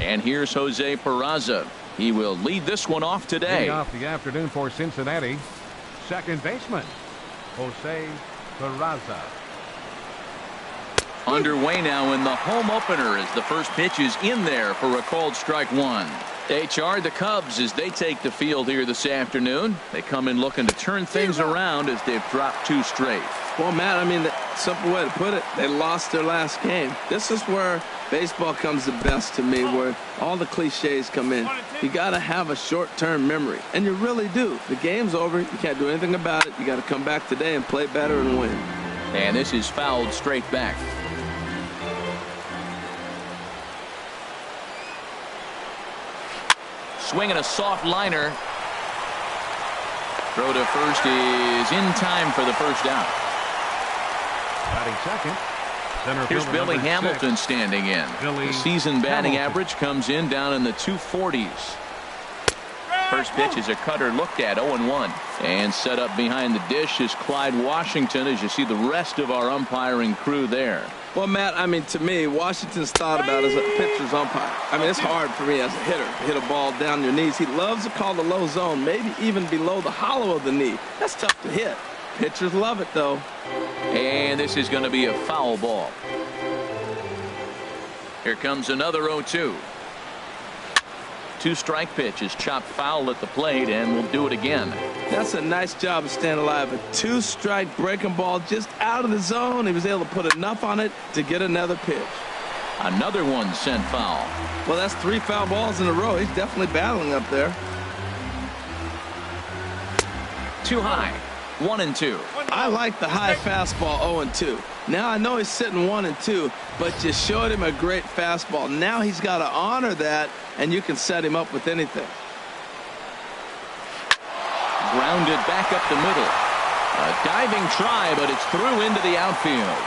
And here's Jose Peraza. He will lead this one off today. Leading off the afternoon for Cincinnati, second baseman, Jose Peraza. Underway now in the home opener as the first pitch is in there for a called strike one. HR, the Cubs, as they take the field here this afternoon. They come in looking to turn things around as they've dropped 2 straight. Well, Matt, I mean, the simple way to put it, they lost their last game. This is where baseball comes the best to me, where all the cliches come in. You got to have a short-term memory, and you really do. The game's over. You can't do anything about it. You got to come back today and play better and win. And this is fouled straight back. Swinging a soft liner. Throw to first is in time for the first out. Batting second. Here's Billy Hamilton standing in. The season batting average comes in down in the 240s. First pitch is a cutter looked at, 0-1. And set up behind the dish is Clyde Washington, as you see the rest of our umpiring crew there. Well, Matt, I mean, to me, Washington's thought about as a pitcher's umpire. I mean, it's hard for me as a hitter to hit a ball down your knees. He loves to call the low zone, maybe even below the hollow of the knee. That's tough to hit. Pitchers love it, though. And this is going to be a foul ball. Here comes another 0-2. 2-strike pitch is chopped foul at the plate, and we'll do it again. That's a nice job of staying alive. A 2-strike breaking ball just out of the zone. He was able to put enough on it to get another pitch. Another one sent foul. Well, that's 3 foul balls in a row. He's definitely battling up there. Too high. 1-2. I like the high fastball 0-2. Now I know he's sitting 1-2, but you showed him a great fastball. Now he's got to honor that, and you can set him up with anything. Grounded back up the middle. A diving try, but it's through into the outfield.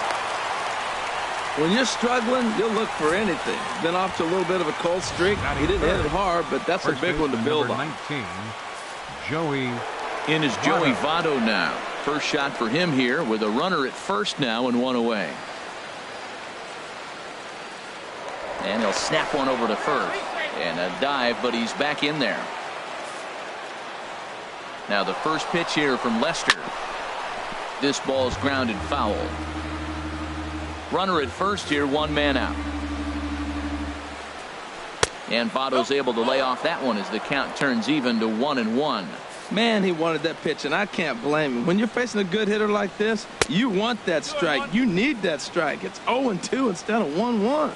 When you're struggling, you'll look for anything. Been off to a little bit of a cold streak. He didn't hit it hard, but that's a big one to build on. 19, Joey. In is Joey Votto now. First shot for him here with a runner at first now and 1 away. And he'll snap one over to first. And a dive, but he's back in there. Now the first pitch here from Lester. This ball's grounded foul. Runner at first here, 1 man out. And Votto's able to lay off that one as the count turns even to 1-1. Man, he wanted that pitch, and I can't blame him. When you're facing a good hitter like this, you want that strike. You need that strike. It's 0-2 instead of 1-1.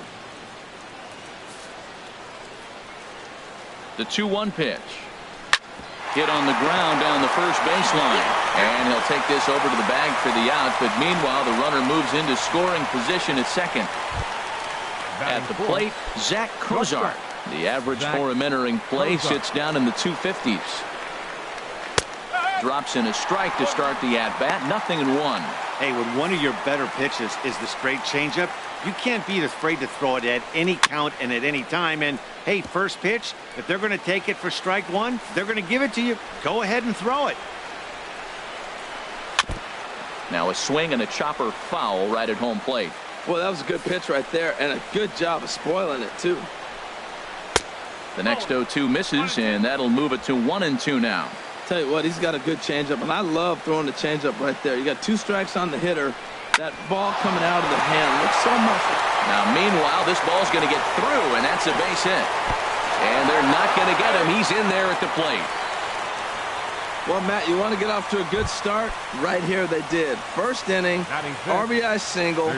The 2-1 pitch. Hit on the ground down the first baseline. And he'll take this over to the bag for the out. But meanwhile, the runner moves into scoring position at second. At the plate, Zach Cozart. The average for him entering play sits down in the 250s. Drops in a strike to start the at-bat. 0-1. Hey, when one of your better pitches is the straight changeup, you can't be afraid to throw it at any count and at any time. And, hey, first pitch, if they're going to take it for strike one, they're going to give it to you. Go ahead and throw it. Now a swing and a chopper foul right at home plate. Well, that was a good pitch right there, and a good job of spoiling it, too. The next 0-2 misses, and that'll move it to 1-2 now. Tell you what, he's got a good changeup, and I love throwing the changeup right there. You got 2 strikes on the hitter. That ball coming out of the hand looks so muscled. Now, meanwhile, this ball's going to get through, and that's a base hit. And they're not going to get him. He's in there at the plate. Well, Matt, you want to get off to a good start? Right here they did. First inning, RBI single,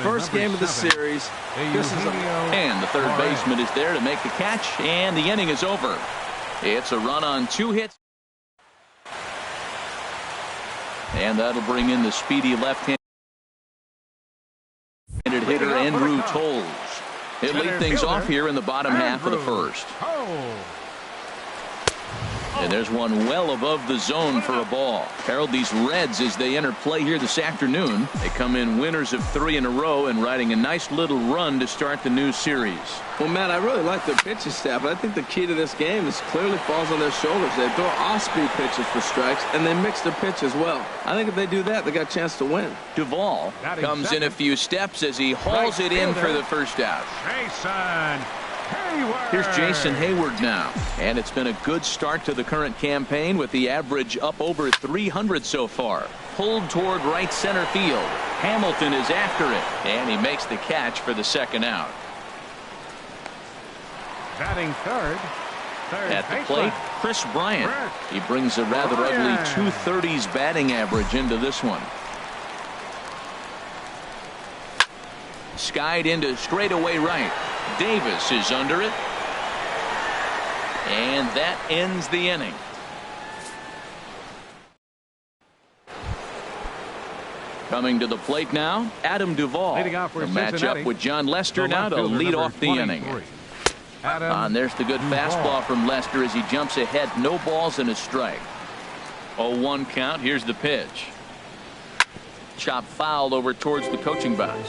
first game of the series. And the third baseman is there to make the catch, and the inning is over. It's a run on 2 hits. And that'll bring in the speedy left-handed hitter Andrew Toles. He'll lead things off here in the bottom half of the first. And there's one well above the zone for a ball. Harold, these Reds, as they enter play here this afternoon, they come in winners of 3 in a row and riding a nice little run to start the new series. Well, Matt, I really like their pitching staff, but I think the key to this game is clearly falls on their shoulders. They throw off-speed pitches for strikes, and they mix their pitch as well. I think if they do that, they got a chance to win. Duvall comes in a few steps as he hauls it in for the first out. Jason Here's Jason Hayward now. And it's been a good start to the current campaign with the average up over 300 so far. Pulled toward right center field. Hamilton is after it. And he makes the catch for the second out. Batting third. At the plate, Chris Bryant. He brings a rather ugly 230s batting average into this one. Skied into straightaway right. Davis is under it. And that ends the inning. Coming to the plate now, Adam Duvall. The matchup with John Lester now to lead off the inning. And there's the good fastball from Lester as he jumps ahead. No balls and a strike. 0-1 count. Here's the pitch. Chop foul over towards the coaching box.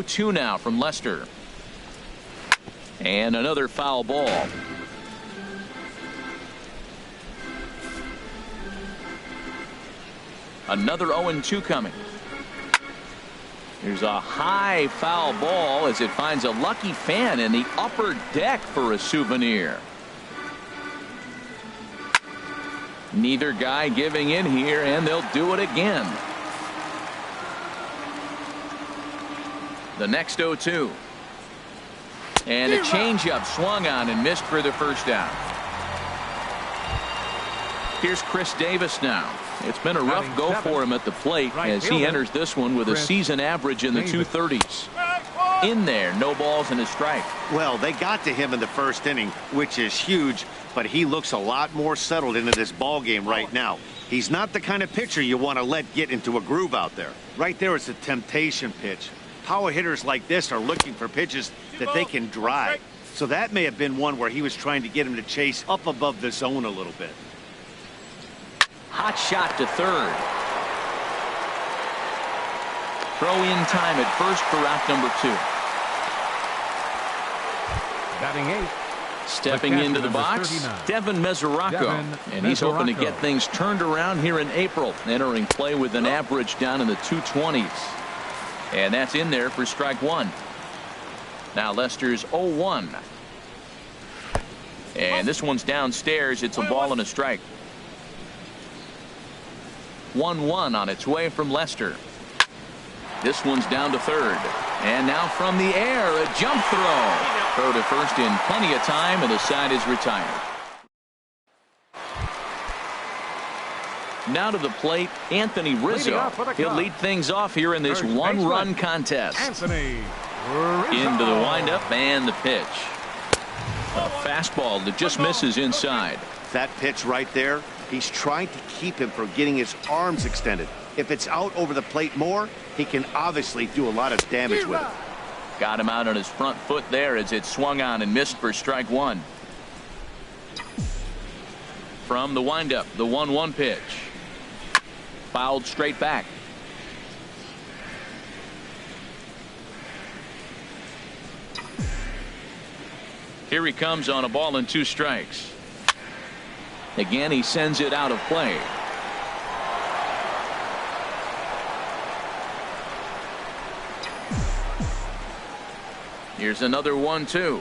Two now from Lester. And another foul ball. Another 0-2 coming. Here's a high foul ball as it finds a lucky fan in the upper deck for a souvenir. Neither guy giving in here, and they'll do it again. The next 0-2. And a changeup swung on and missed for the first out. Here's Chris Davis now. It's been a rough go for him at the plate as he enters this one with a season average in the 230s. In there, no balls and a strike. Well, they got to him in the first inning, which is huge, but he looks a lot more settled into this ball game right now. He's not the kind of pitcher you want to let get into a groove out there. Right there is a temptation pitch. Power hitters like this are looking for pitches that they can drive. So that may have been one where he was trying to get him to chase up above the zone a little bit. Hot shot to third. Throw in time at first for out number 2. Batting 8. Stepping into the box, 39. Devin Mesoraco. And he's hoping to get things turned around here in April. Entering play with an average down in the 220s. And that's in there for strike 1. Now Lester's 0-1. And this one's downstairs. It's a ball and a strike. 1-1 on its way from Lester. This one's down to third. And now from the air, a jump throw. Throw to first in plenty of time, and the side is retired. Now to the plate, Anthony Rizzo. He'll lead things off here in this one-run contest. Into the windup and the pitch. A fastball that just misses inside. That pitch right there, he's trying to keep him from getting his arms extended. If it's out over the plate more, he can obviously do a lot of damage with it. Got him out on his front foot there as it swung on and missed for strike 1. From the windup, the 1-1 pitch. Fouled straight back. Here he comes on a ball and 2 strikes. Again, he sends it out of play. Here's another 1-2.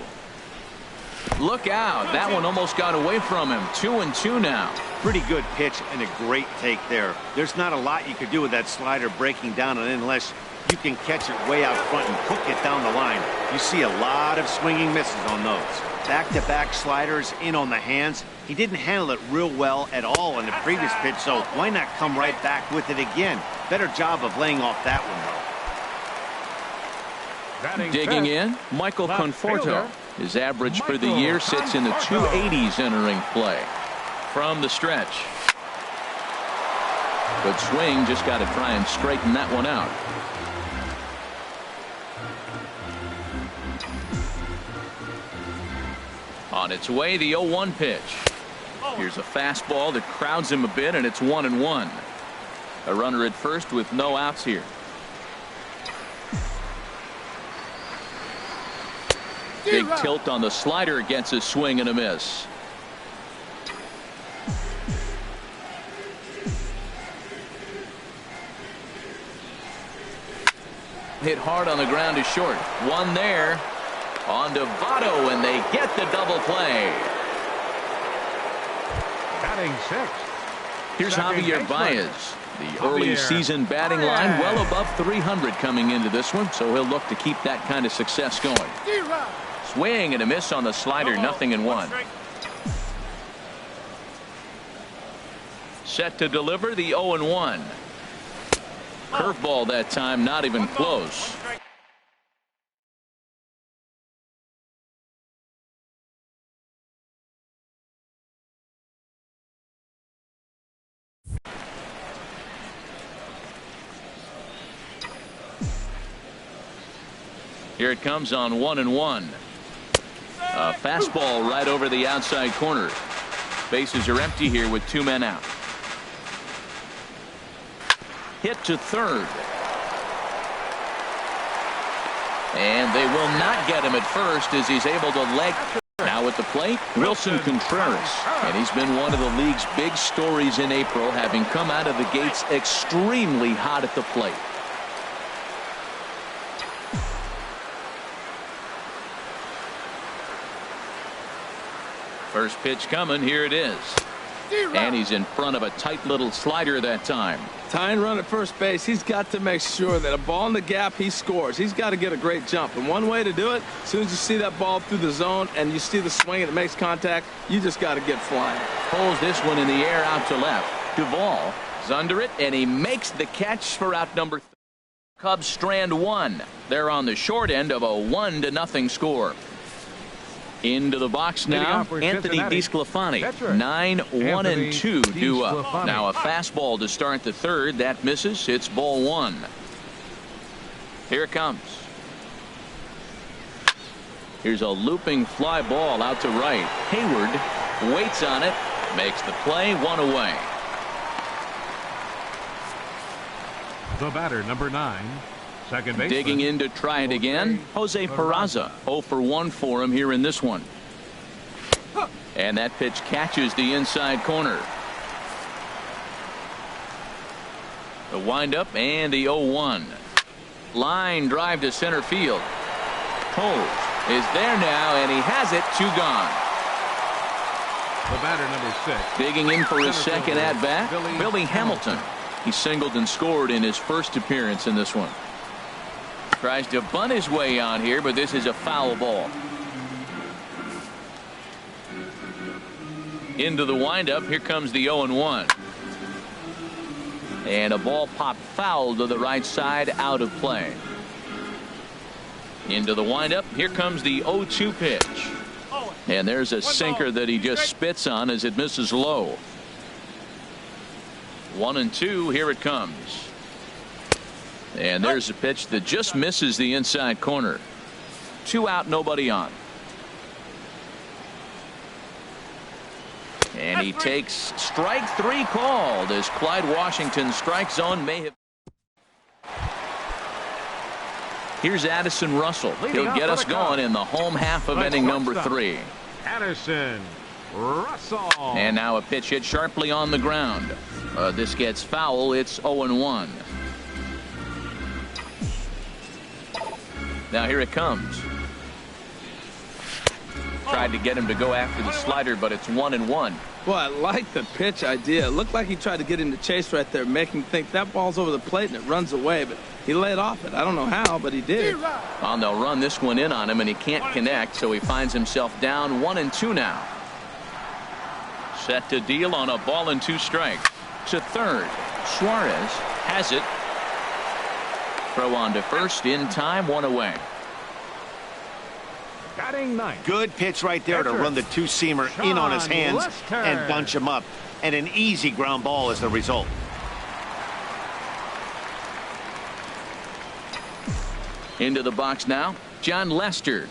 Look out. That one almost got away from him. 2-2 now. Pretty good pitch and a great take there. There's not a lot you could do with that slider breaking down unless you can catch it way out front and hook it down the line. You see a lot of swinging misses on those. Back-to-back sliders in on the hands. He didn't handle it real well at all in the previous pitch, so why not come right back with it again? Better job of laying off that one, though. Digging in, Michael Conforto. His average for the year sits in the 280s entering play. From the stretch. Good swing, just got to try and straighten that one out. On its way, the 0-1 pitch. Here's a fastball that crowds him a bit, and it's 1-1. A runner at first with no outs here. Big tilt on the slider gets a swing and a miss. Hit hard on the ground is short. One there on to Votto, and they get the double play. Batting 6. Here's Second Javier baseman. Baez. The early season batting line well above 300 coming into this one, so he'll look to keep that kind of success going. Swing and a miss on the slider, 0-1. Set to deliver the 0-1. Curveball that time, not even close. Here it comes on 1-1. A fastball right over the outside corner. Bases are empty here with 2 men out. Hit to third. And they will not get him at first as he's able to leg. Now at the plate, Wilson Contreras. And he's been one of the league's big stories in April, having come out of the gates extremely hot at the plate. First pitch coming. Here it is. And he's in front of a tight little slider that time. Tying run at first base, he's got to make sure that a ball in the gap, he scores. He's got to get a great jump. And one way to do it, as soon as you see that ball through the zone and you see the swing and it makes contact, you just got to get flying. Pulls this one in the air out to left. Duvall is under it, and he makes the catch for out number 3. Cubs strand 1. They're on the short end of a 1-0 score. Into the box now, Anthony DeSclafani. 9-1-2 due up. Now a fastball to start the third. That misses. It's ball 1. Here it comes. Here's a looping fly ball out to right. Hayward waits on it. Makes the play. 1 away. The batter, number 9. Second baseman. Digging in to try it again. Jose Peraza. 0 for 1 for him here in this one. And that pitch catches the inside corner. The windup and the 0-1. Line drive to center field. Cole is there now, and he has it. 2 gone. The batter, number 6. Digging in for his second at bat, Billy Hamilton. He singled and scored in his first appearance in this one. Tries to bunt his way on here, but this is a foul ball. Into the windup. Here comes the 0-1. And a ball popped foul to the right side, out of play. Into the windup. Here comes the 0-2 pitch. And there's a sinker that he just spits on as it misses low. 1-2. Here it comes. And there's a pitch that just misses the inside corner. 2 out, nobody on. And he takes strike 3 called as Clyde Washington's strike zone may have. Here's Addison Russell. He'll get us going in the home half of inning number 3. Addison Russell. And now a pitch hit sharply on the ground. This gets foul. It's 0-1. Now here it comes. Tried to get him to go after the slider, but it's 1-1. Well, I like the pitch idea. It looked like he tried to get him to chase right there, make him think that ball's over the plate and it runs away, but he laid off it. I don't know how, but he did. Well, they'll run this one in on him, and he can't connect, so he finds himself down 1-2 now. Set to deal on a ball and 2 strikes. To third. Suarez has it. Throw on to first in time, 1 away. Batting 9. Good pitch right there to run the 2-seamer in on his hands and bunch him up. And an easy ground ball as the result. Into the box now, John Lester.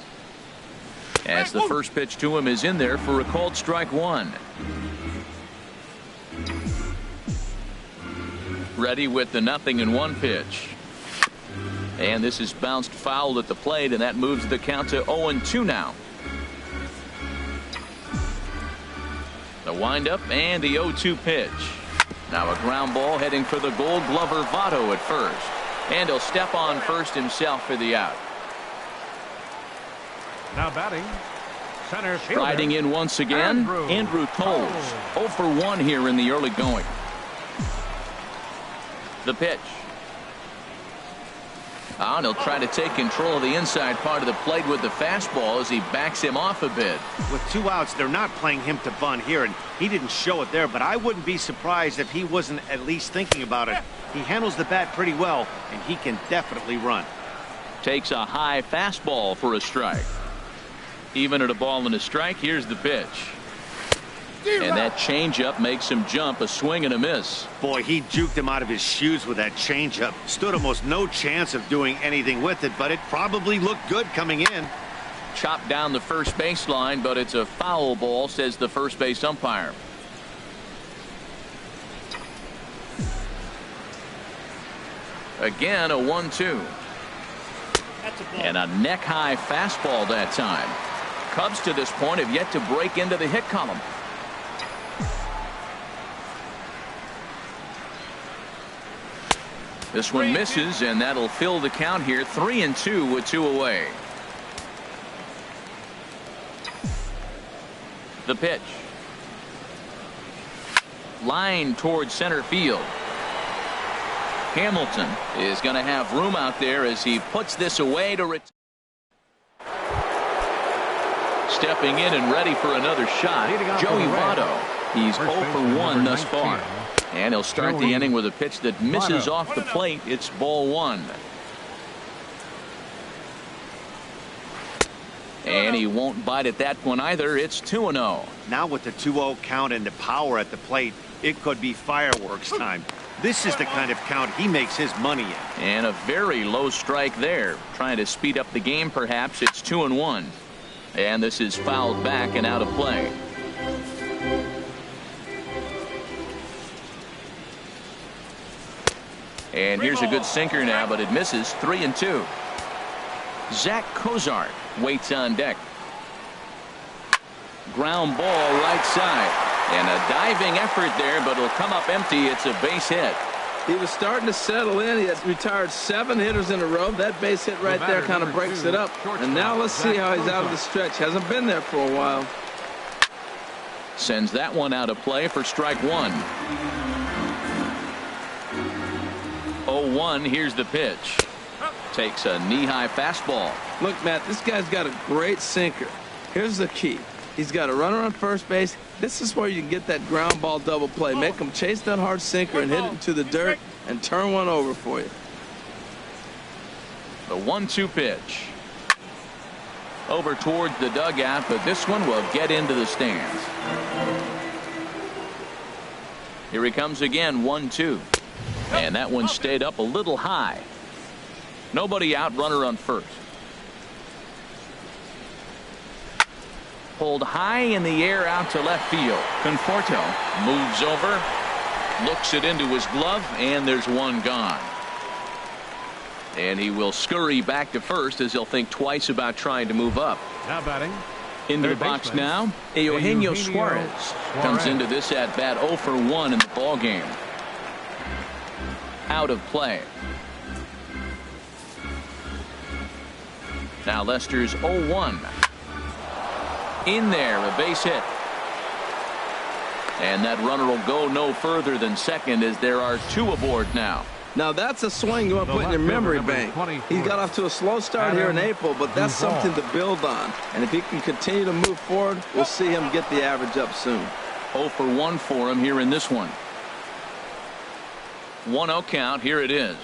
As the first pitch to him is in there for a called strike 1. Ready with the 0-1 pitch. And this is bounced foul at the plate, and that moves the count to 0-2 now. The windup and the 0-2 pitch. Now a ground ball heading for the Gold Glover Votto at first. And he'll step on first himself for the out. Now batting, center fielder. Riding in once again, Andrew Toles. 0 for 1 here in the early going. The pitch. And he'll try to take control of the inside part of the plate with the fastball as he backs him off a bit. With 2 outs, they're not playing him to bunt here, and he didn't show it there, but I wouldn't be surprised if he wasn't at least thinking about it. He handles the bat pretty well, and he can definitely run. Takes a high fastball for a strike. Even at a ball and a strike, here's the pitch. And that changeup makes him jump, a swing and a miss. Boy, he juked him out of his shoes with that changeup. Stood almost no chance of doing anything with it, but it probably looked good coming in. Chopped down the first baseline, but it's a foul ball, says the first base umpire. Again, a 1-2. And a neck-high fastball that time. Cubs to this point have yet to break into the hit column. This one misses, and that'll fill the count here. 3-2 with 2 away. The pitch. Line towards center field. Hamilton is going to have room out there as he puts this away to retire. Stepping in and ready for another shot, Joey Votto. He's 0 for 1 thus far. And he'll start the inning with a pitch that misses off the plate. It's ball 1. And he won't bite at that one either. It's 2-0. Now with the 2-0 count and the power at the plate, it could be fireworks time. This is the kind of count he makes his money in. And a very low strike there. Trying to speed up the game perhaps. It's 2-1. And this is fouled back and out of play. And here's a good sinker now, but it misses. 3-2. Zach Cozart waits on deck. Ground ball right side. And a diving effort there, but it'll come up empty. It's a base hit. He was starting to settle in. He has retired 7 hitters in a row. That base hit right there kind of breaks it up. And now let's see how he's out of the stretch. Hasn't been there for a while. Sends that one out of play for strike 1. 0-1. Here's the pitch. Takes a knee-high fastball. Look, Matt, this guy's got a great sinker. Here's the key. He's got a runner on first base. This is where you can get that ground ball double play. Make him chase that hard sinker and hit it into the dirt and turn one over for you. The 1-2 pitch. Over towards the dugout, but this one will get into the stands. Here he comes again, 1-2. And that one stayed up a little high. Nobody out, runner on first. Pulled high in the air out to left field. Conforto moves over, looks it into his glove, and there's one gone. And he will scurry back to first as he'll think twice about trying to move up. Now batting. Into the box now, Eugenio Suarez comes into this at bat 0 for 1 in the ball game. Out of play. Now Lester's 0-1. In there, a base hit. And that runner will go no further than second as there are 2 aboard now. Now that's a swing you want to put in your memory bank. He got off to a slow start here in April, but that's something to build on. And if he can continue to move forward, we'll see him get the average up soon. 0 for 1 for him here in this one. 1-0 count. Here it is.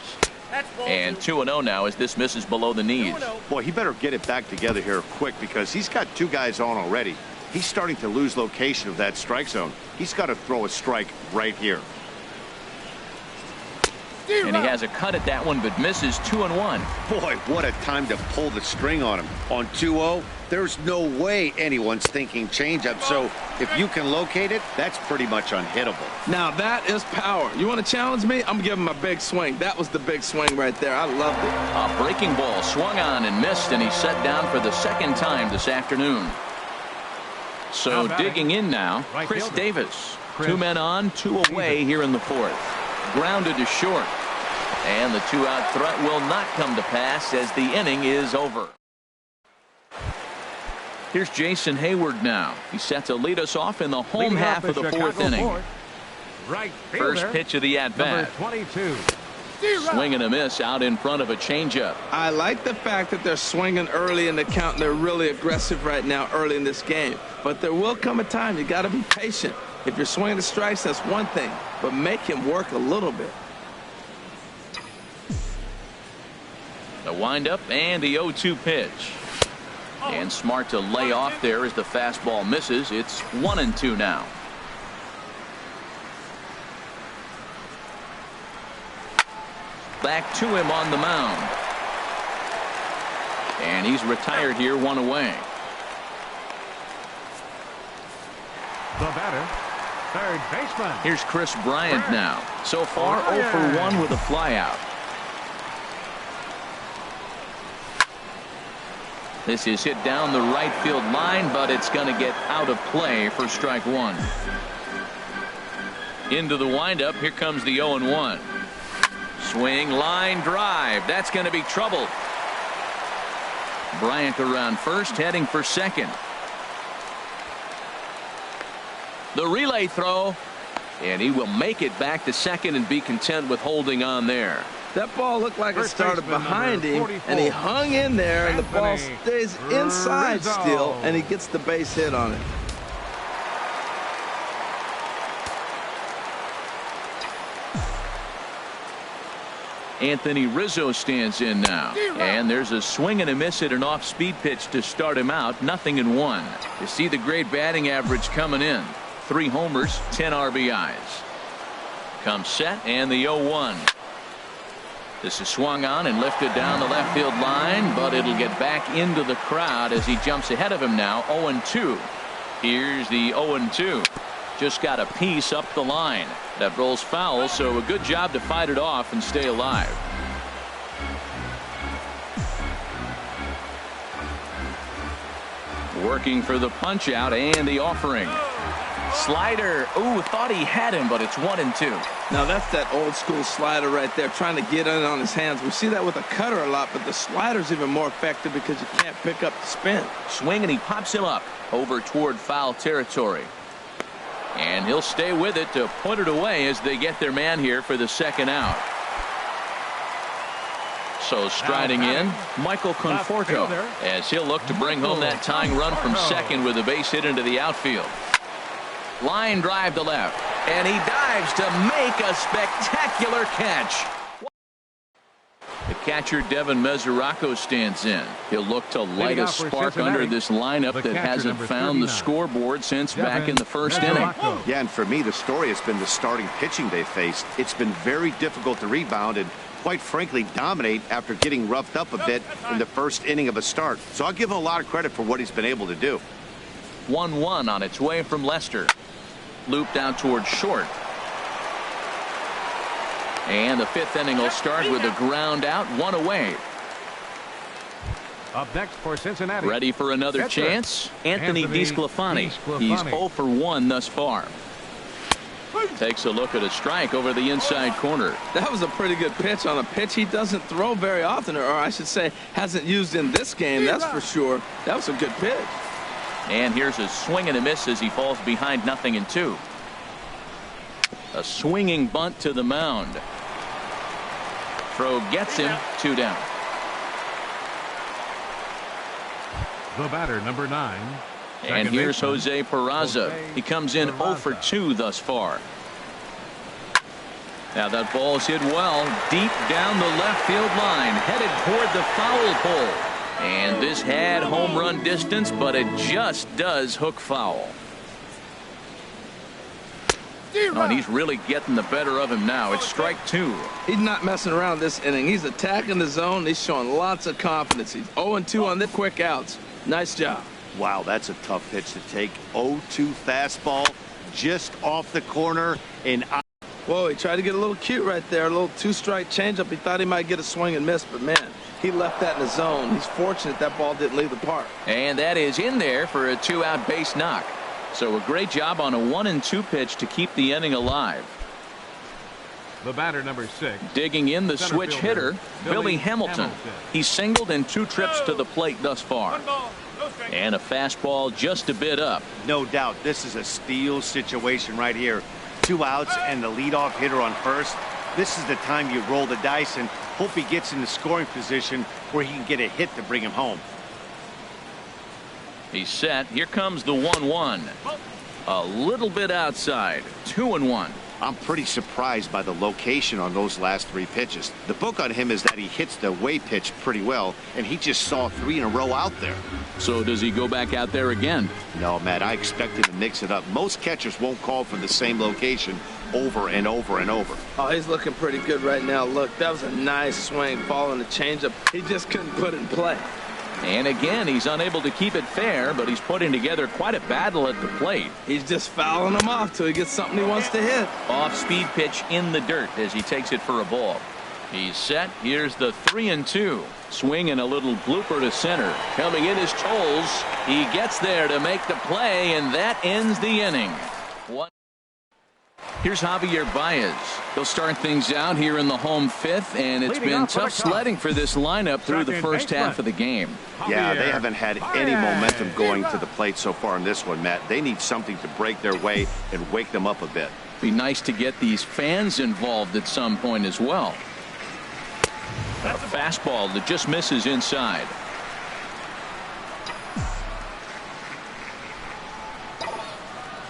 And 2-0 now as this misses below the knees. Boy, he better get it back together here quick because he's got 2 guys on already. He's starting to lose location of that strike zone. He's got to throw a strike right here. And he has a cut at that one, but misses 2-1. Boy, what a time to pull the string on him. On 2-0, there's no way anyone's thinking changeup. So if you can locate it, that's pretty much unhittable. Now that is power. You want to challenge me? I'm giving him a big swing. That was the big swing right there. I loved it. A breaking ball swung on and missed, and he's set down for the second time this afternoon. So digging in now, Chris Davis. 2 men on, 2 away here in the fourth. Grounded to short. And the 2-out threat will not come to pass as the inning is over. Here's Jason Hayward now. He's set to lead us off in the home half of the fourth inning. First pitch of the at-bat. Swing and a miss out in front of a changeup. I like the fact that they're swinging early in the count. They're really aggressive right now early in this game. But there will come a time you got to be patient. If you're swinging the strikes, that's one thing. But make him work a little bit. The windup and the 0-2 pitch. And smart to lay off there as the fastball misses. It's 1-2 now. Back to him on the mound. And he's retired here, 1 away. The batter, third baseman. Here's Chris Bryant now. So far 0 for 1 with a flyout. This is hit down the right field line, but it's going to get out of play for strike 1. Into the windup. Here comes the 0-1. Swing, line drive. That's going to be trouble. Bryant around first, heading for second. The relay throw, and he will make it back to second and be content with holding on there. That ball looked like it started behind him, and he hung in there, and the ball stays inside still, and he gets the base hit on it. Anthony Rizzo stands in now, and there's a swing and a miss at an off-speed pitch to start him out. 0-1. You see the great batting average coming in. 3 homers, 10 RBIs. Comes set, and the 0-1. This is swung on and lifted down the left field line, but it'll get back into the crowd as he jumps ahead of him now. 0-2. Here's the 0-2. Just got a piece up the line. That rolls foul, so a good job to fight it off and stay alive. Working for the punch out and the offering. Slider. Ooh, thought he had him, but it's 1-2. Now that's that old school slider right there, trying to get in on his hands. We see that with a cutter a lot, but the slider's even more effective because you can't pick up the spin. Swing, and he pops him up over toward foul territory. And he'll stay with it to put it away as they get their man here for the second out. So striding in, Michael Conforto, as he'll look to bring home that tying run from second with a base hit into the outfield. Line drive to left, and he dives to make a spectacular catch. The catcher Devin Mesoraco stands in. He'll look to light a spark under this lineup that hasn't found the scoreboard since back in the first inning. Yeah, and for me, the story has been the starting pitching they faced. It's been very difficult to rebound and, quite frankly, dominate after getting roughed up a bit in the first inning of a start. So I'll give him a lot of credit for what he's been able to do. 1-1 on its way from Lester. Looped out towards short. And the 5th inning will start with a ground out, 1 away. Up next for Cincinnati. Ready for another chance? Anthony DeSclafani. He's 0 for 1 thus far. Takes a look at a strike over the inside corner. That was a pretty good pitch on a pitch he doesn't throw very often, or I should say hasn't used in this game, that's for sure. That was a good pitch. And here's a swing and a miss as he falls behind 0-2. A swinging bunt to the mound. Throw gets him, 2 down. The batter, number 9. And here's Jose Peraza. He comes in 0 for 2 thus far. Now that ball's hit well deep down the left field line, headed toward the foul pole. And this had home run distance, but it just does hook foul. Oh, and he's really getting the better of him now. It's strike 2. He's not messing around this inning. He's attacking the zone. He's showing lots of confidence. He's 0-2 on the quick outs. Nice job. Wow, that's a tough pitch to take. 0-2 fastball just off the corner and out. Whoa, he tried to get a little cute right there. A little 2-strike changeup. He thought he might get a swing and miss, but man, he left that in the zone. He's fortunate that ball didn't leave the park. And that is in there for a 2-out base knock. So a great job on a 1-2 pitch to keep the inning alive. The batter, number 6. Digging in, the Center switch fielder, hitter, Billy Hamilton. He's singled in 2 trips to the plate thus far. And a fastball just a bit up. No doubt, this is a steal situation right here. 2 outs and the leadoff hitter on first. This is the time you roll the dice and hope he gets in the scoring position where he can get a hit to bring him home. He's set. Here comes the 1-1. A little bit outside. 2-1. I'm pretty surprised by the location on those last 3 pitches. The book on him is that he hits the away pitch pretty well, and he just saw 3 in a row out there. So does he go back out there again? No, Matt, I expect him to mix it up. Most catchers won't call for the same location over and over and over. Oh, he's looking pretty good right now. Look, that was a nice swing following the changeup. He just couldn't put it in play. And again, he's unable to keep it fair, but he's putting together quite a battle at the plate. He's just fouling him off till he gets something he wants to hit. Off-speed pitch in the dirt as he takes it for a ball. He's set. Here's the 3-2. Swing and a little blooper to center. Coming in is Tolles. He gets there to make the play, and that ends the inning. Here's Javier Baez. They'll start things out here in the home 5th, and it's been tough sledding for this lineup through the first half of the game. Yeah, they haven't had any momentum going to the plate so far in this one, Matt. They need something to break their way and wake them up a bit. Be nice to get these fans involved at some point as well. A fastball that just misses inside.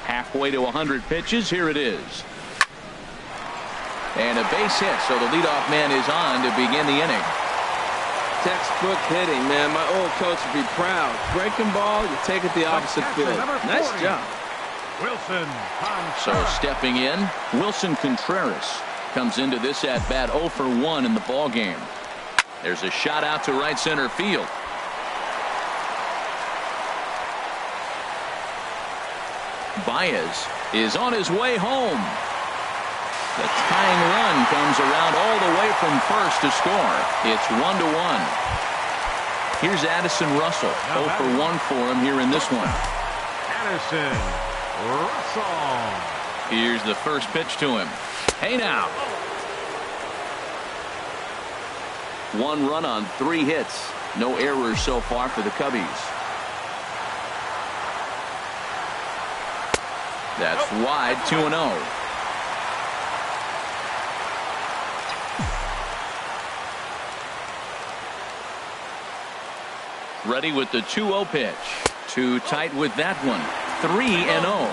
Halfway to 100 pitches. Here it is. And a base hit, so the leadoff man is on to begin the inning. Textbook hitting, man. My old coach would be proud. Breaking ball, you take it the opposite field. Nice job. Wilson. So stepping in, Wilson Contreras comes into this at bat 0 for 1 in the ball game. There's a shot out to right center field. Baez is on his way home. The tying run comes around all the way from first to score. It's 1-1. Here's Addison Russell. 0 for 1 for him here in this one. Addison Russell. Here's the first pitch to him. Hey now. 1 run on 3 hits. No errors so far for the Cubbies. That's wide. 2-0. Ready with the 2-0 pitch. Too tight with that one. 3-0.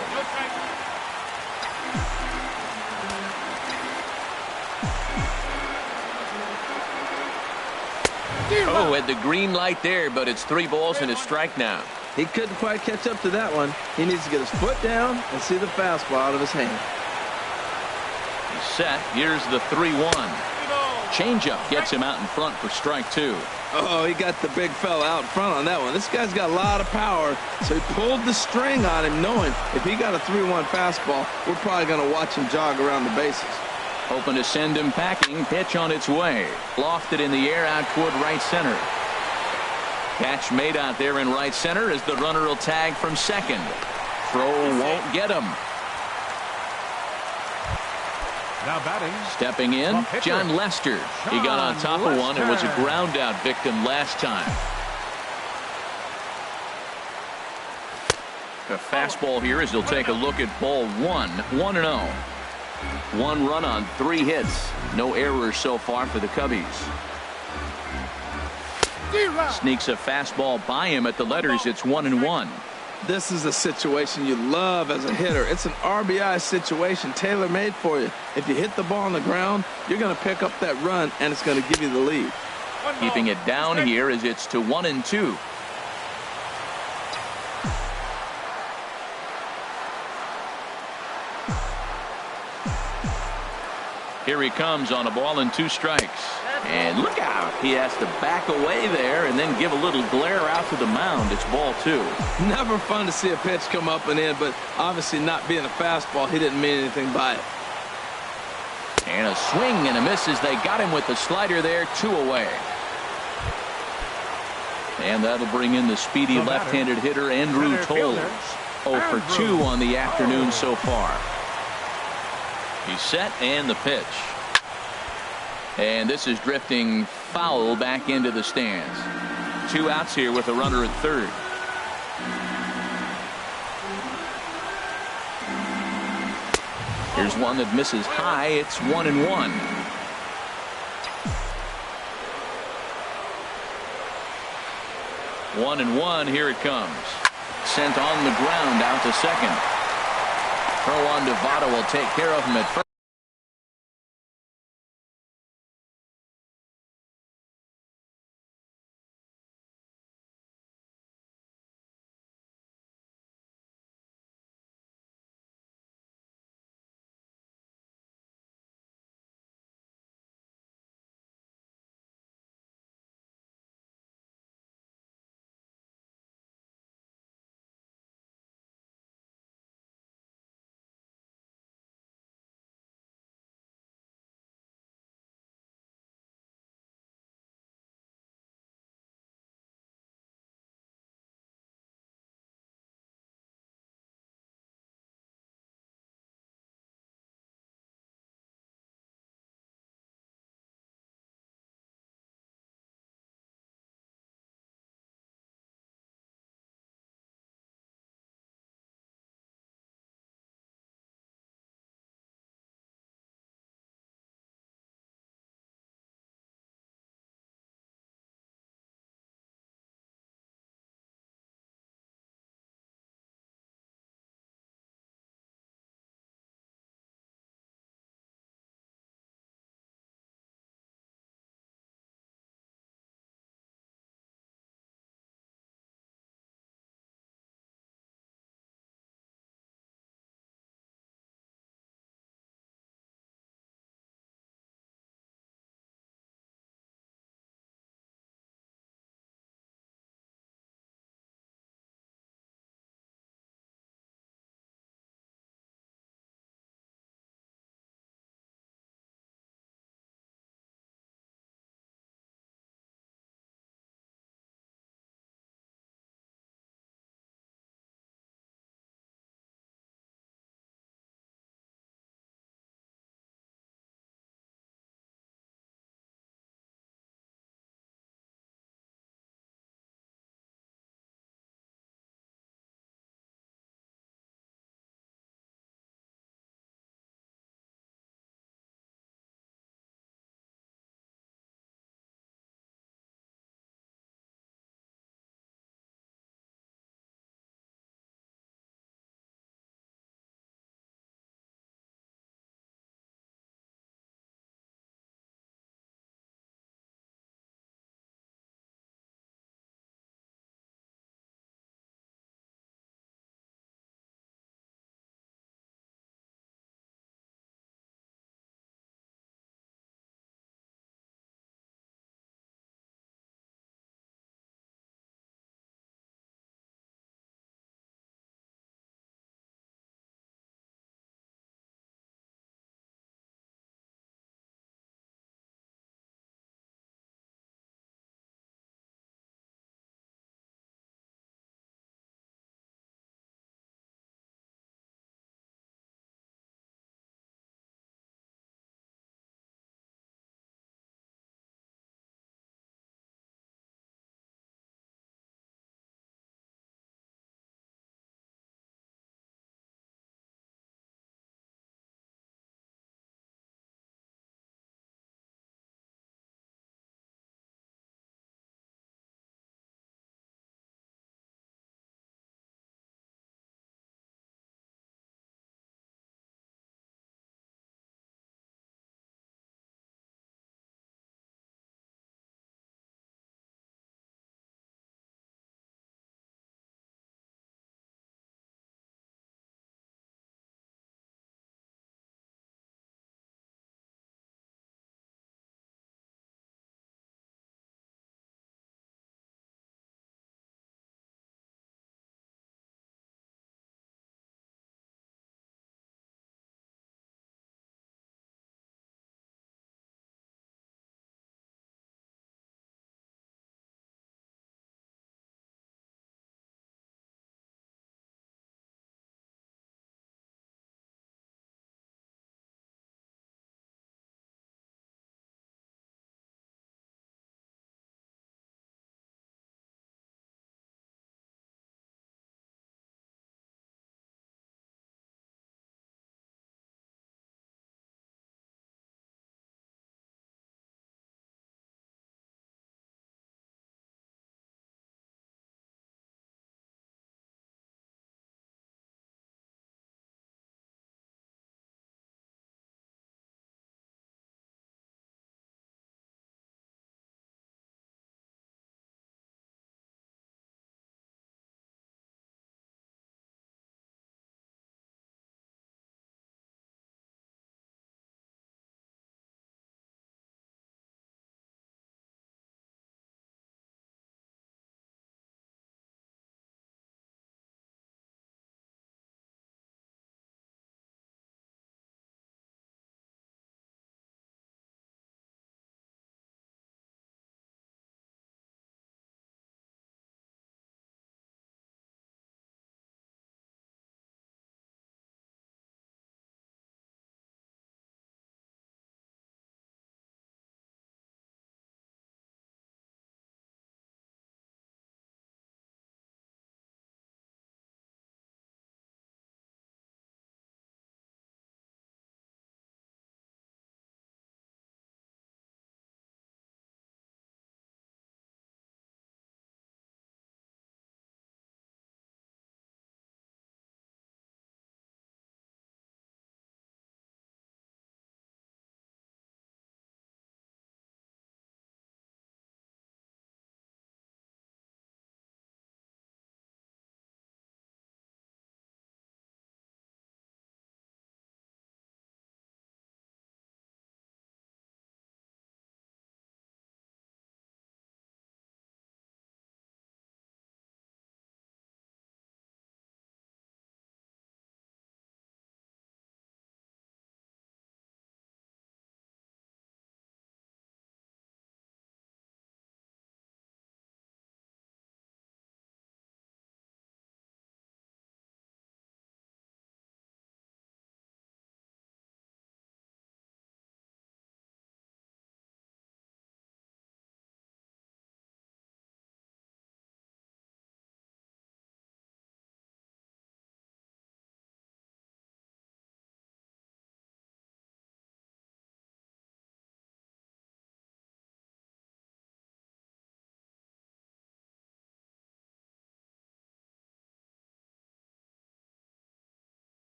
Oh, had the green light there, but it's 3 balls and a strike now. He couldn't quite catch up to that one. He needs to get his foot down and see the fastball out of his hand. He's set. Here's the 3-1. Changeup gets him out in front for strike 2. Oh, he got the big fella out front on that one. This guy's got a lot of power, so he pulled the string on him, knowing if he got a 3-1 fastball, we're probably going to watch him jog around the bases. Hoping to send him packing. Pitch on its way. Lofted in the air out toward right center. Catch made out there in right center as the runner will tag from second. Throw won't get him. Now batting. Stepping in, John Lester. He got on top of one and was a ground out victim last time. A fastball here as he'll take a look at ball 1. 1-0. 1 run on 3 hits. No errors so far for the Cubbies. Sneaks a fastball by him at the letters. It's 1-1. This is a situation you love as a hitter. It's an RBI situation tailor-made for you. If you hit the ball on the ground, you're going to pick up that run, and it's going to give you the lead. Keeping it down here as it's to 1-2. Here he comes on a ball and 2 strikes. And look out. He has to back away there and then give a little glare out to the mound. It's ball 2. Never fun to see a pitch come up and in, but obviously not being a fastball, he didn't mean anything by it. And a swing and a miss as they got him with the slider there. 2 away. And that'll bring in the speedy left-handed hitter Andrew Toles. 0 for 2 on the afternoon so far. He's set and the pitch. And this is drifting foul back into the stands. 2 outs here with a runner at third. Here's one that misses high. It's 1-1. One and one. Here it comes. Sent on the ground out to second. Throw on to Votto will take care of him at first.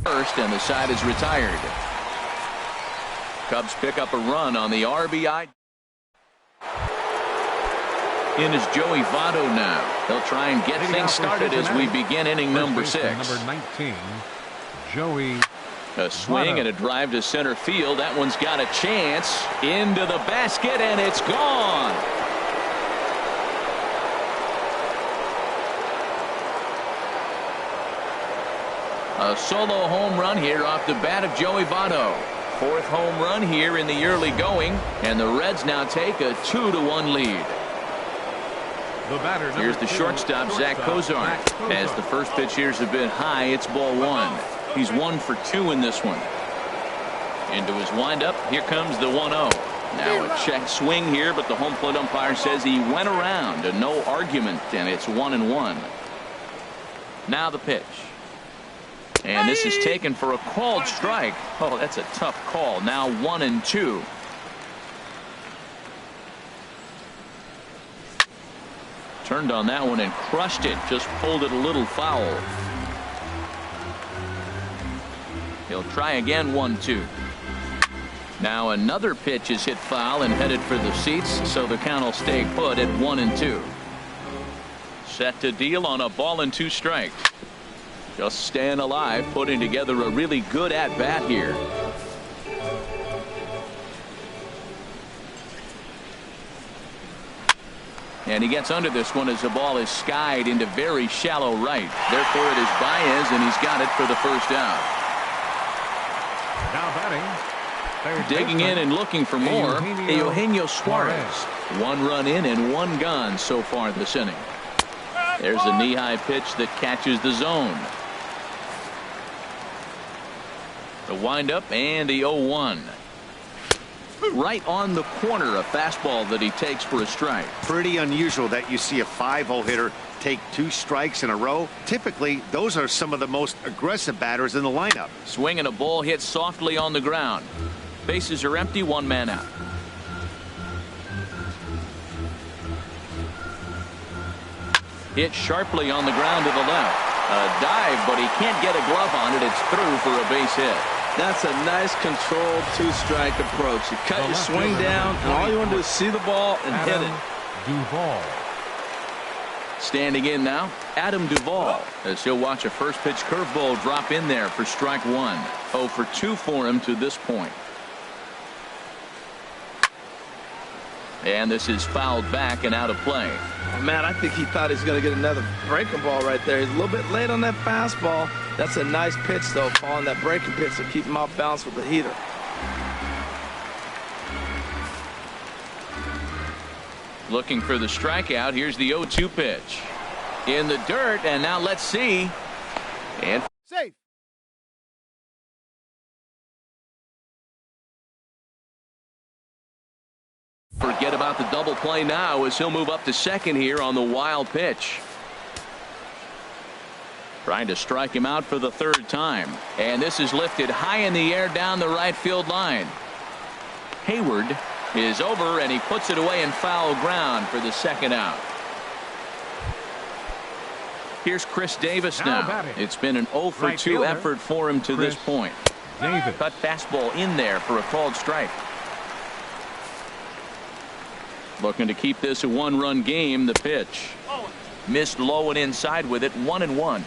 first, and the side is retired. Cubs pick up a run on the RBI. In is Joey Votto now. They'll try and get things started as we begin inning number 6. Number 19, Joey. A swing and a drive to center field. That one's got a chance. Into the basket, and it's gone. A solo home run here off the bat of Joey Votto. 4th home run here in the early going, and the Reds now take a 2-1 lead. Here's the shortstop, Zach Kozar. As the first pitch here has been high, it's ball 1. He's 1 for 2 in this one. Into his windup, here comes the 1-0. Now a check swing here, but the home plate umpire says he went around, and no argument, and it's 1-1. Now the pitch. And this is taken for a called strike. Oh, that's a tough call. Now 1-2. Turned on that one and crushed it. Just pulled it a little foul. He'll try again. 1-2. Now another pitch is hit foul and headed for the seats, so the count will stay put at 1-2. Set to deal on a ball and 2 strikes. Just staying alive, putting together a really good at-bat here. And he gets under this one as the ball is skied into very shallow right. Therefore, it is Baez, and he's got it for the first out. Now batting. Digging in and looking for more, Eugenio Suarez. 1 run in and 1 gone so far this inning. There's a knee-high pitch that catches the zone. The windup and the 0-1. Right on the corner, a fastball that he takes for a strike. Pretty unusual that you see a 5-hole hitter take 2 strikes in a row. Typically, those are some of the most aggressive batters in the lineup. Swing and a ball hit softly on the ground. Bases are empty, 1 man out. Hit sharply on the ground to the left. A dive, but he can't get a glove on it. It's through for a base hit. That's a nice controlled 2-strike approach. You cut your swing down, and all you want to do is see the ball and hit it. Duvall. Standing in now, Adam Duvall, as he'll watch a first pitch curveball drop in there for strike 1. 0 for 2 for him to this point. And this is fouled back and out of play. Man, I think he thought he was going to get another breaking ball right there. He's a little bit late on that fastball. That's a nice pitch, though, following that breaking pitch to keep him off balance with the heater. Looking for the strikeout. Here's the 0-2 pitch. In the dirt, and now let's see. And safe. Forget about the double play now as he'll move up to second here on the wild pitch. Trying to strike him out for the 3rd time. And this is lifted high in the air down the right field line. Hayward is over, and he puts it away in foul ground for the 2nd out. Here's Chris Davis now. It's been an 0 for 2 effort for him to this point. Cut fastball in there for a called strike. Looking to keep this a 1-run game. The pitch missed low and inside with it. 1-1.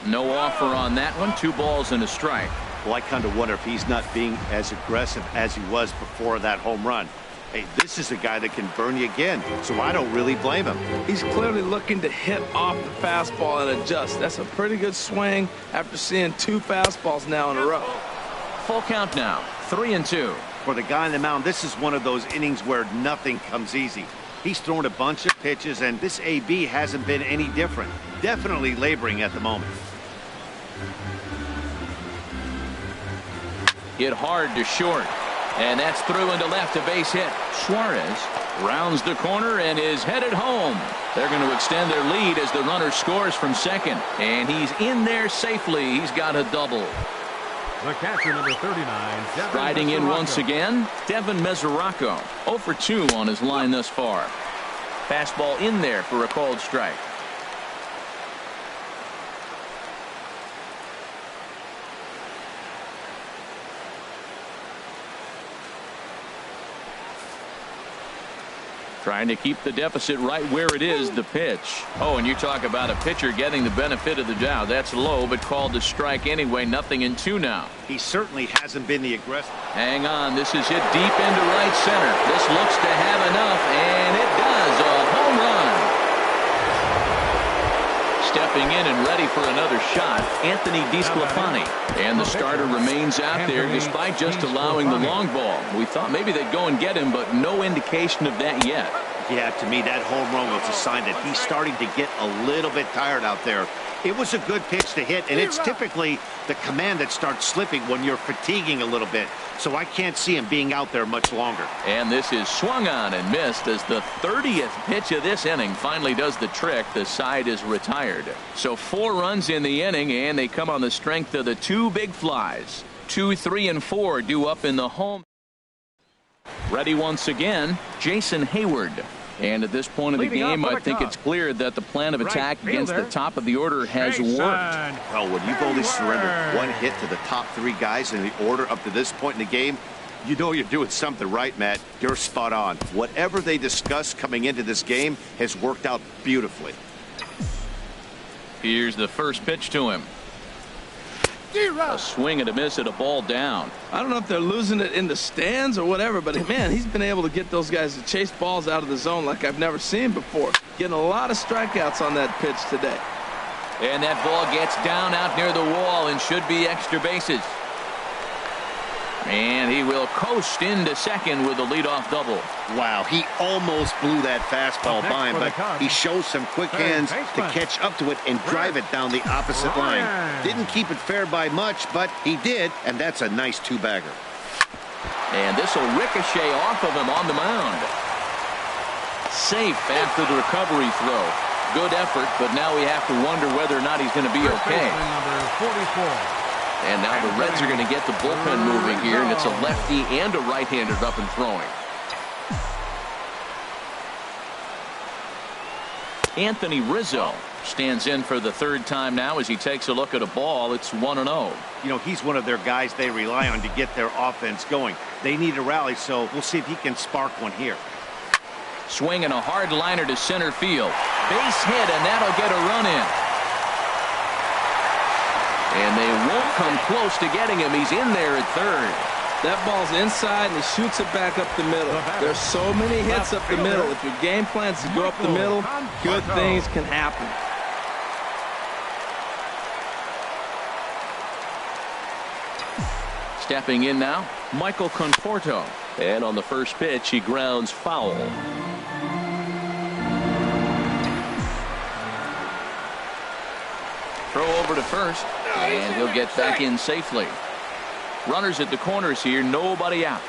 No offer on that one. 2 balls and a strike. Well, I kind of wonder if he's not being as aggressive as he was before that home run. Hey, this is a guy that can burn you again, so I don't really blame him. He's clearly looking to hit off the fastball and adjust. That's a pretty good swing after seeing 2 fastballs now in a row. Full count now. 3-2. For the guy on the mound, this is one of those innings where nothing comes easy. He's thrown a bunch of pitches, and this AB hasn't been any different. Definitely laboring at the moment. Hit hard to short. And that's through into left, a base hit. Suarez rounds the corner and is headed home. They're going to extend their lead as the runner scores from second. And he's in there safely. He's got a double. The catcher, number 39. Riding in once again, Devin Mesoraco. 0 for 2 on his line thus far. Fastball in there for a called strike. Trying to keep the deficit right where it is, the pitch. Oh, and you talk about a pitcher getting the benefit of the doubt. That's low, but called to strike anyway. 0-2 now. He certainly hasn't been the aggressive. Hang on. This is hit deep into right center. This looks to have enough, and it does. A home run. Stepping in and ready for another shot, Anthony DeSclafani. And the starter remains out there despite just allowing the long ball. We thought maybe they'd go and get him, but no indication of that yet. Yeah, to me, that home run was a sign that he's starting to get a little bit tired out there. It was a good pitch to hit, and it's typically the command that starts slipping when you're fatiguing a little bit. So I can't see him being out there much longer. And this is swung on and missed as the 30th pitch of this inning finally does the trick. The side is retired. So 4 runs in the inning, and they come on the strength of the 2 big flies. 2, 3, and 4 due up in the home. Ready once again, Jason Hayward. And at this point of the game, I think it's clear that the plan of attack against the top of the order has worked. Well, when you've only surrendered 1 hit to the top 3 guys in the order up to this point in the game, you know you're doing something right, Matt. You're spot on. Whatever they discussed coming into this game has worked out beautifully. Here's the first pitch to him. A swing and a miss at a ball down. I don't know if they're losing it in the stands or whatever, but man, he's been able to get those guys to chase balls out of the zone like I've never seen before. Getting a lot of strikeouts on that pitch today. And that ball gets down out near the wall and should be extra bases. And he will coast into second with a leadoff double. Wow, he almost blew that fastball by him, but he shows some quick hands to catch up to it and drive it down the opposite line. Didn't keep it fair by much, but he did, and that's a nice 2-bagger. And this will ricochet off of him on the mound. Safe after the recovery throw. Good effort, but now we have to wonder whether or not he's going to be okay. Number 44. And now the Reds are going to get the bullpen moving here, and it's a lefty and a right-hander up and throwing. Anthony Rizzo stands in for the 3rd time now as he takes a look at a ball. It's 1-0. You know, he's one of their guys they rely on to get their offense going. They need a rally, so we'll see if he can spark one here. Swing and a hard liner to center field. Base hit, and that'll get a run in. And they won't come close to getting him. He's in there at 3rd. That ball's inside, and he shoots it back up the middle. There's so many hits up the middle. If your game plan's to go up the middle, good things can happen. Stepping in now, Michael Conforto. And on the first pitch, he grounds foul. Throw over to first, and he'll get back in safely. Runners at the corners here, nobody out.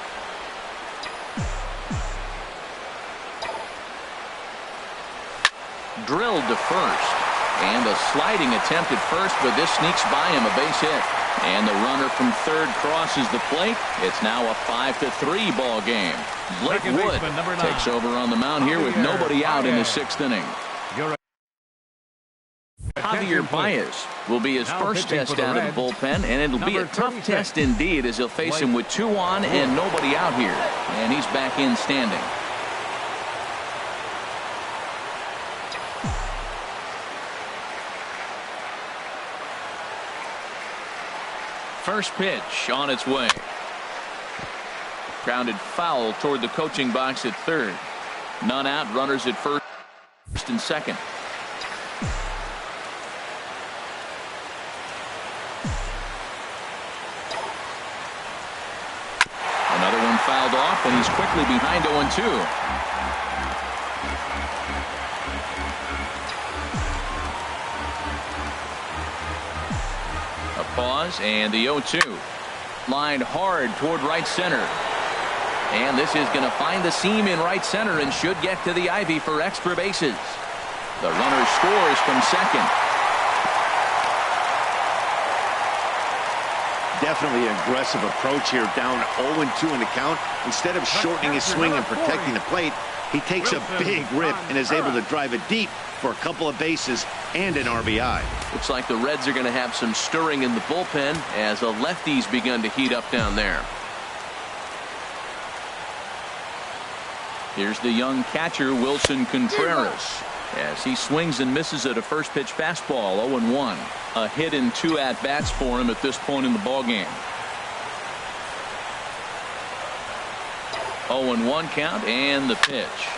Drilled to first, and a sliding attempt at first, but this sneaks by him, a base hit. And the runner from 3rd crosses the plate. It's now a 5-3 ball game. Blake Wood takes over on the mound here with nobody out in the 6th inning. Javier Baez will be his first test out of the bullpen, and it'll be a tough test indeed as he'll face him with 2 on and nobody out here. And he's back in standing. First pitch on its way. Grounded foul toward the coaching box at 3rd. None out, runners at 1st and 2nd. Another one fouled off, and he's quickly behind 0-2. A pause, and the 0-2. Lined hard toward right center. And this is going to find the seam in right center and should get to the ivy for extra bases. The runner scores from 2nd. Definitely an aggressive approach here, down 0-2 in the count. Instead of shortening his swing and protecting the plate, he takes a big rip and is able to drive it deep for a couple of bases and an RBI. Looks like the Reds are going to have some stirring in the bullpen as the lefties begun to heat up down there. Here's the young catcher, Wilson Contreras, as he swings and misses at a first pitch fastball. 0-1. A hit in 2 at-bats for him at this point in the ballgame. 0-1 count, and the pitch.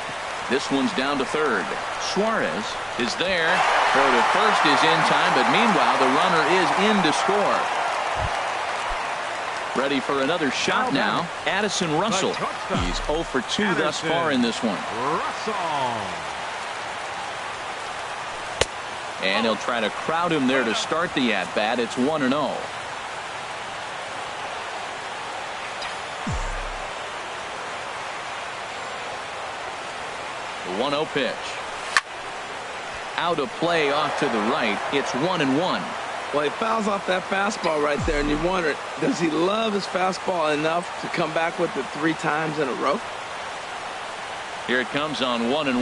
This one's down to third. Suarez is there. Throw to first is in time, but meanwhile the runner is in to score. Ready for another shot now. Addison Russell. He's 0 for 2 thus far in this one. And he'll try to crowd him there to start the at-bat. It's 1-0. The 1-0 pitch. Out of play off to the right. It's 1-1. Well, he fouls off that fastball right there, and you wonder, does he love his fastball enough to come back with it 3 times in a row? Here it comes on 1-1.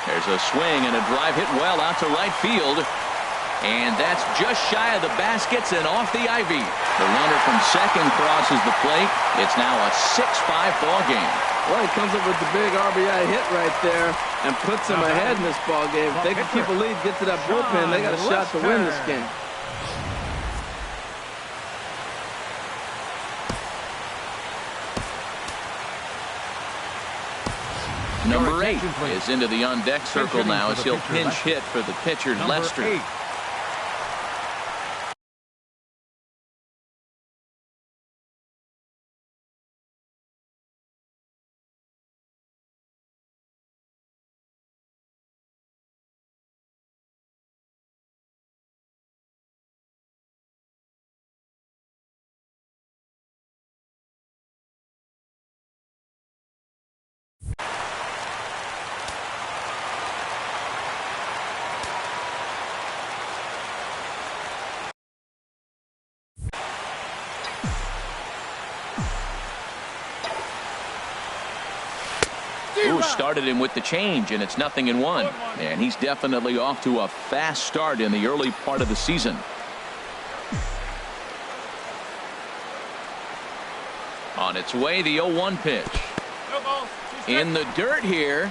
There's a swing and a drive hit well out to right field. And that's just shy of the baskets and off the ivy. The runner from second crosses the plate. It's now a 6-5 ball game. Well, he comes up with the big RBI hit right there and puts him ahead in this ball game. If they can keep a lead, get to that bullpen, they got a shot to win this game. Number 8 is into the on-deck circle now as he'll pinch hit for the pitcher, Lester. 8. Ooh, started him with the change, and it's 0-1. And he's definitely off to a fast start in the early part of the season. On its way, the 0-1 pitch. In the dirt here.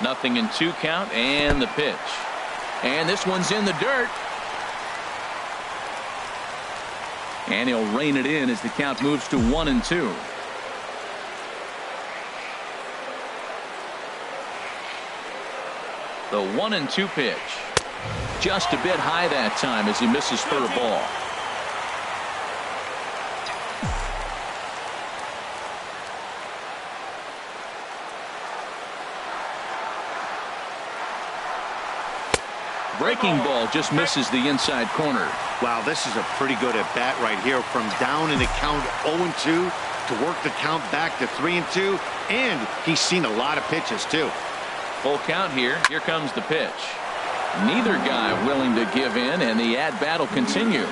Nothing in 2 count, and the pitch. And this one's in the dirt. And he'll rein it in as the count moves to 1-2. The 1-2 pitch. Just a bit high that time as he misses for a ball. Breaking ball just misses the inside corner. Wow, this is a pretty good at bat right here, from down in the count 0-2 to work the count back to 3-2, and he's seen a lot of pitches too. Full count here. Here comes the pitch. Neither guy willing to give in, and the at-bat will continue.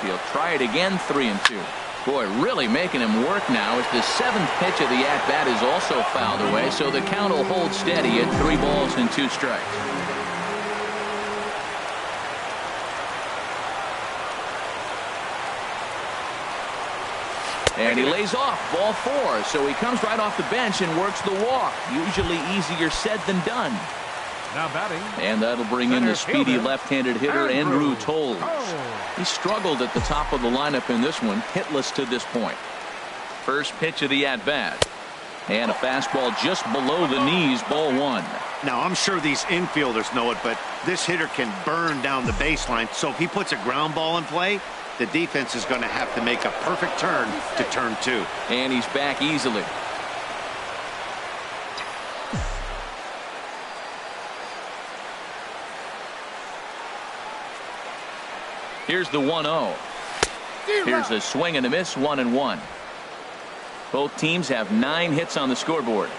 He'll try it again, 3-2. Boy, really making him work now as the 7th pitch of the at-bat is also fouled away, so the count will hold steady at 3 balls and 2 strikes. And he lays off, ball 4, so he comes right off the bench and works the walk. Usually easier said than done. Now batting. And that'll bring in the speedy left-handed hitter, Andrew Toles. He struggled at the top of the lineup in this one, hitless to this point. First pitch of the at-bat. And a fastball just below the knees, ball 1. Now, I'm sure these infielders know it, but this hitter can burn down the baseline, so if he puts a ground ball in play, the defense is going to have to make a perfect turn to turn 2. And he's back easily. Here's the 1-0. Here's a swing and a miss, 1-1. Both teams have 9 hits on the scoreboard.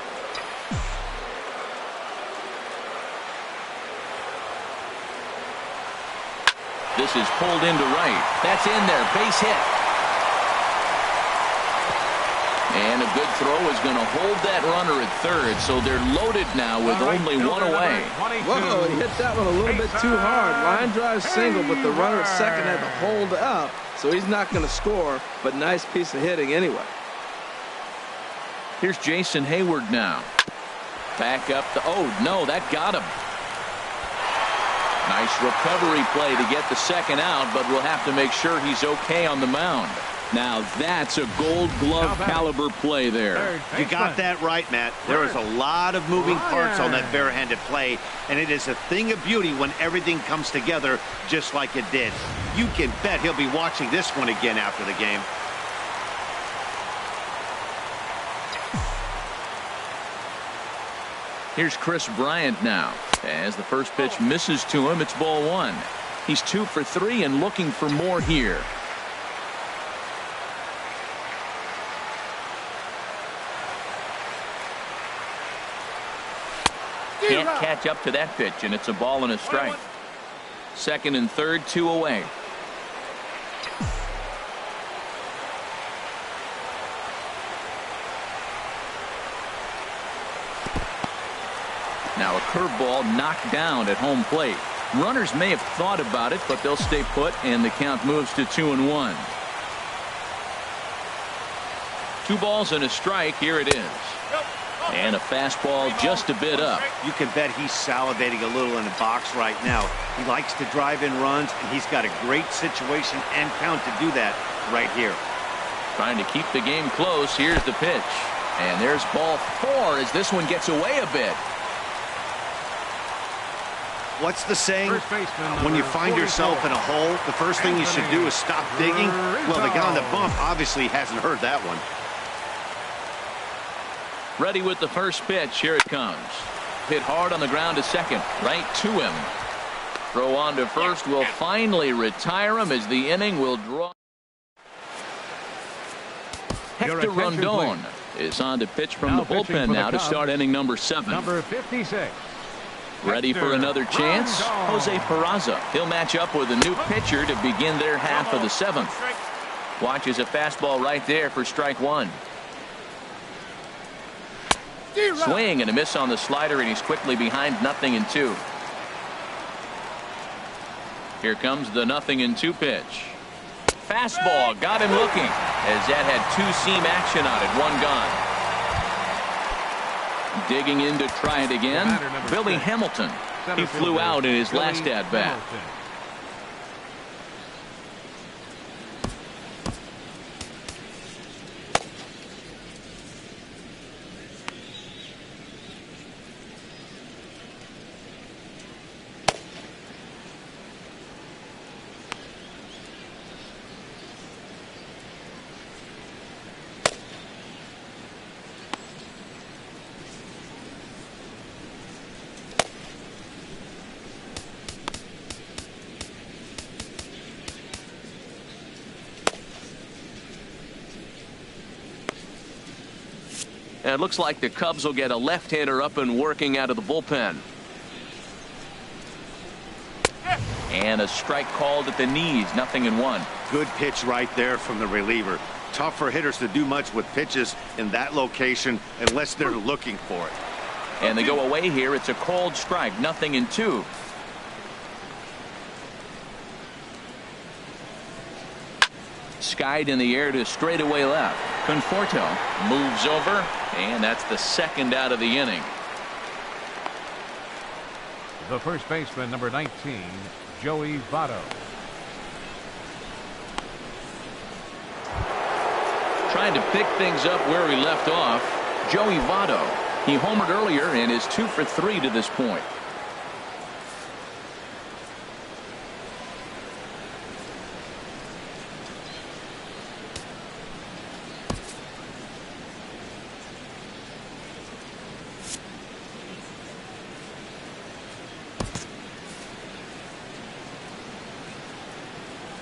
This is pulled into right. That's in there. Base hit. And a good throw is going to hold that runner at third, so they're loaded now with only one away. Whoa, he hit that one a little bit too hard. Line drive single, but the runner at second had to hold up, so he's not going to score, but nice piece of hitting anyway. Here's Jason Hayward now. Back up the, oh no, that got him. Nice recovery play to get the second out, but we'll have to make sure he's okay on the mound. Now that's a Gold Glove caliber play there. You got that right, Matt. There is a lot of moving parts on that barehanded play, and it is a thing of beauty when everything comes together just like it did. You can bet he'll be watching this one again after the game. Here's Chris Bryant now. As the first pitch misses to him, it's ball one. He's 2 for 3 and looking for more here. Can't catch up to that pitch, and it's a ball and a strike. Second and third, 2 away. Now a curveball knocked down at home plate. Runners may have thought about it, but they'll stay put, and the count moves to 2-1. 2 balls and a strike. Here it is. And a fastball just a bit up. You can bet he's salivating a little in the box right now. He likes to drive in runs, and he's got a great situation and count to do that right here. Trying to keep the game close. Here's the pitch. And there's ball 4 as this one gets away a bit. What's the saying? When you find yourself in a hole, the first thing you should do is stop digging. Well, the guy on the bump obviously hasn't heard that one. Ready with the first pitch. Here it comes. Hit hard on the ground to second. Right to him. Throw on to first will finally retire him as the inning will draw. Hector Rondon is on to pitch from the bullpen now to start inning number 7. Number 56. Ready for another chance? Jose Peraza. He'll match up with a new pitcher to begin their half of the 7th. Watches a fastball right there for strike 1. Swing and a miss on the slider, and he's quickly behind 0-2. Here comes the 0-2 pitch. Fastball got him looking as that had 2-seam action on it. 1 gone. Digging in to try it again. Billy Hamilton. He flew out in his last at bat. And it looks like the Cubs will get a left-hander up and working out of the bullpen. And a strike called at the knees. 0-1. Good pitch right there from the reliever. Tough for hitters to do much with pitches in that location unless they're looking for it. And they go away here. It's a called strike. 0-2. Skied in the air to straightaway left. Conforto moves over, and that's the second out of the inning. The first baseman, number 19, Joey Votto. Trying to pick things up where he left off. Joey Votto. He homered earlier and is 2 for 3 to this point.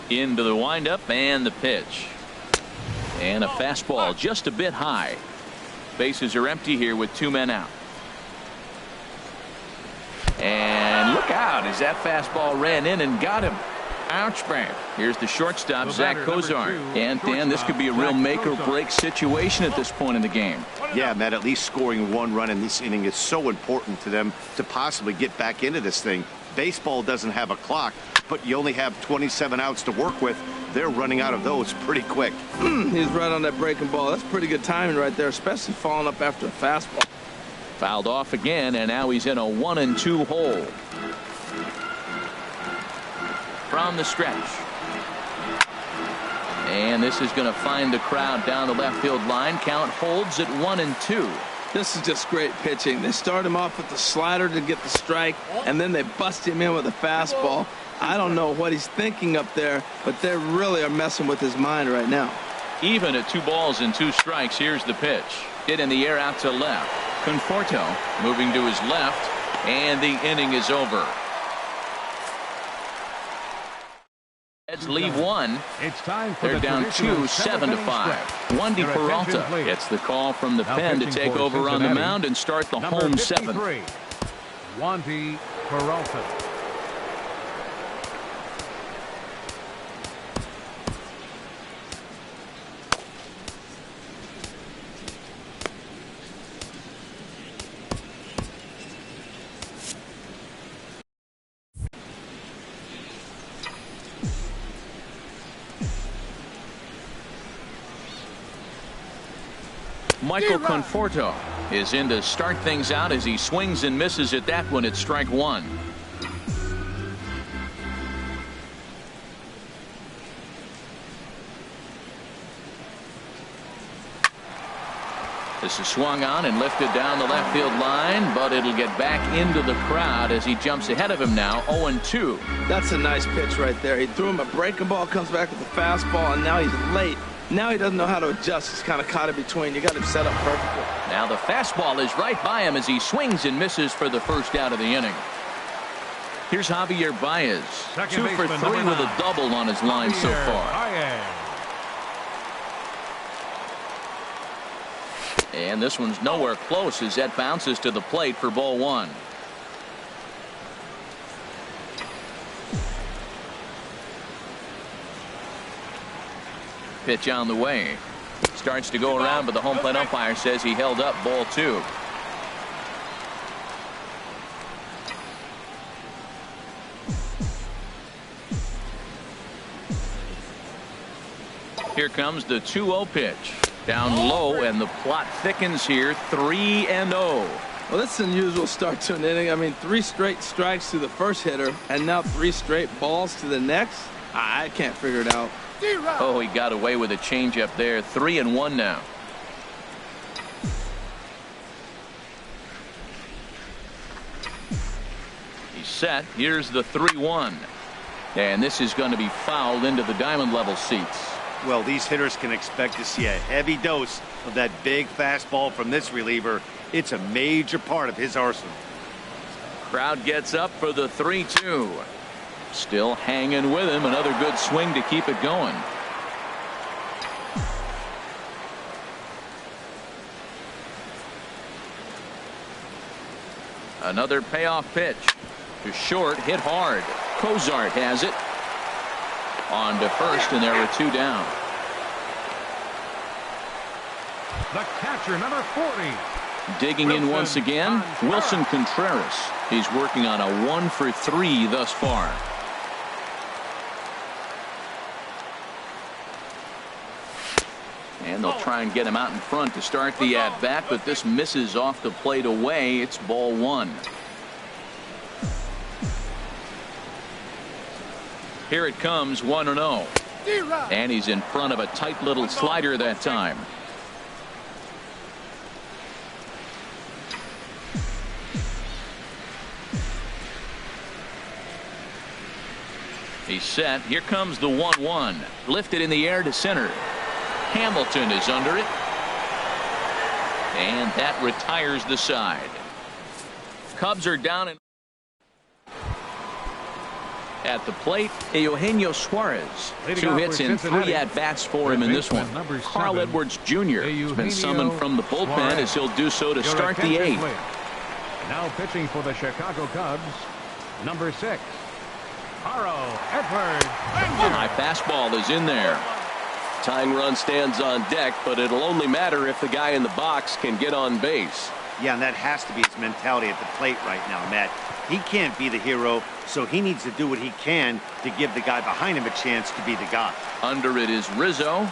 Into the windup and the pitch. And a fastball just a bit high. Bases are empty here with 2 men out. And look out as that fastball ran in and got him. Ouch, bang. Here's the shortstop, The Zach batter, number Cozart. 2, And, Dan, this could be a real Zach make-or-break situation at this point in the game. Yeah, Matt, at least scoring one run in this inning is so important to them to possibly get back into this thing. Baseball doesn't have a clock, but you only have 27 outs to work with. They're running out of those pretty quick. He's right on that breaking ball. That's pretty good timing right there, especially following up after a fastball. Fouled off again, and now he's in a 1-2 hole. From the stretch. And this is going to find the crowd down the left field line. Count holds at 1-2. This is just great pitching. They start him off with the slider to get the strike, and then they bust him in with a fastball. I don't know what he's thinking up there, but they really are messing with his mind right now. Even at 2 balls and 2 strikes, here's the pitch. Hit in the air out to left. Conforto moving to his left, and the inning is over. Let's leave one. It's time for They're down 2, 7-5. Wendy Peralta gets the call from the pen to take over on the mound and start the home 7th. Wendy Peralta. Michael Conforto is in to start things out as he swings and misses at that one at strike 1. This is swung on and lifted down the left field line, but it'll get back into the crowd as he jumps ahead of him now, 0-2. That's a nice pitch right there. He threw him a breaking ball, comes back with a fastball, and now he's late. Now he doesn't know how to adjust. He's kind of caught in between. You got him set up perfectly. Now the fastball is right by him as he swings and misses for the first out of the inning. Here's Javier Baez, 2 for 3 with a double on his line so far. And this one's nowhere close as that bounces to the plate for ball 1. Pitch on the way. Starts to go around, but the home plate umpire says he held up ball 2. Here comes the 2-0 pitch. Down low, and the plot thickens here. 3-0. Well, that's an unusual start to an inning. I mean, 3 straight strikes to the first hitter, and now 3 straight balls to the next. I can't figure it out. Oh, he got away with a changeup there. 3-1 now. He's set. Here's the 3-1. And this is going to be fouled into the diamond level seats. Well, these hitters can expect to see a heavy dose of that big fastball from this reliever. It's a major part of his arsenal. Crowd gets up for the 3-2. Still hanging with him. Another good swing to keep it going. Another payoff pitch. To short, hit hard. Cozart has it. On to first, and there are 2 down. The catcher, number 40. Digging in once again, Wilson Contreras. He's working on a 1 for 3 thus far. And they'll try and get him out in front to start the at-bat, but this misses off the plate away. It's ball 1. Here it comes, 1-0. And he's in front of a tight little slider that time. He's set. Here comes the 1-1. Lifted in the air to center. Hamilton is under it. And that retires the side. Cubs are down in at the plate. Eugenio Suarez. 2 hits and 3 at-bats for him in this one. Carl Edwards Jr. has been summoned from the bullpen as he'll do so to start the 8th. Now pitching for the Chicago Cubs, number 6. High fastball is in there. Tying run stands on deck, but it'll only matter if the guy in the box can get on base. Yeah, and that has to be his mentality at the plate right now, Matt. He can't be the hero, so he needs to do what he can to give the guy behind him a chance to be the guy. Under it is Rizzo.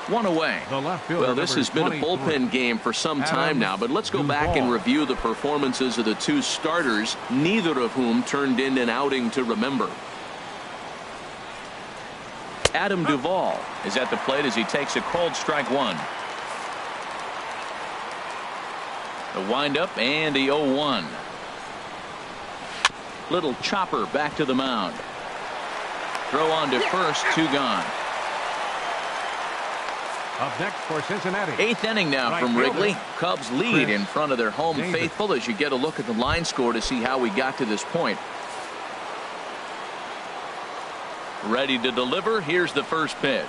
One away. Well, this has been a bullpen game for some time now, but let's go back and review the performances of the two starters, neither of whom turned in an outing to remember. Adam Duvall is at the plate as he takes a called strike one. The windup and the 0-1. Little chopper back to the mound. Throw on to first, 2 gone. Up next for Cincinnati. 8th inning now from Wrigley. Cubs lead in front of their home faithful as you get a look at the line score to see how we got to this point. Ready to deliver. Here's the first pitch.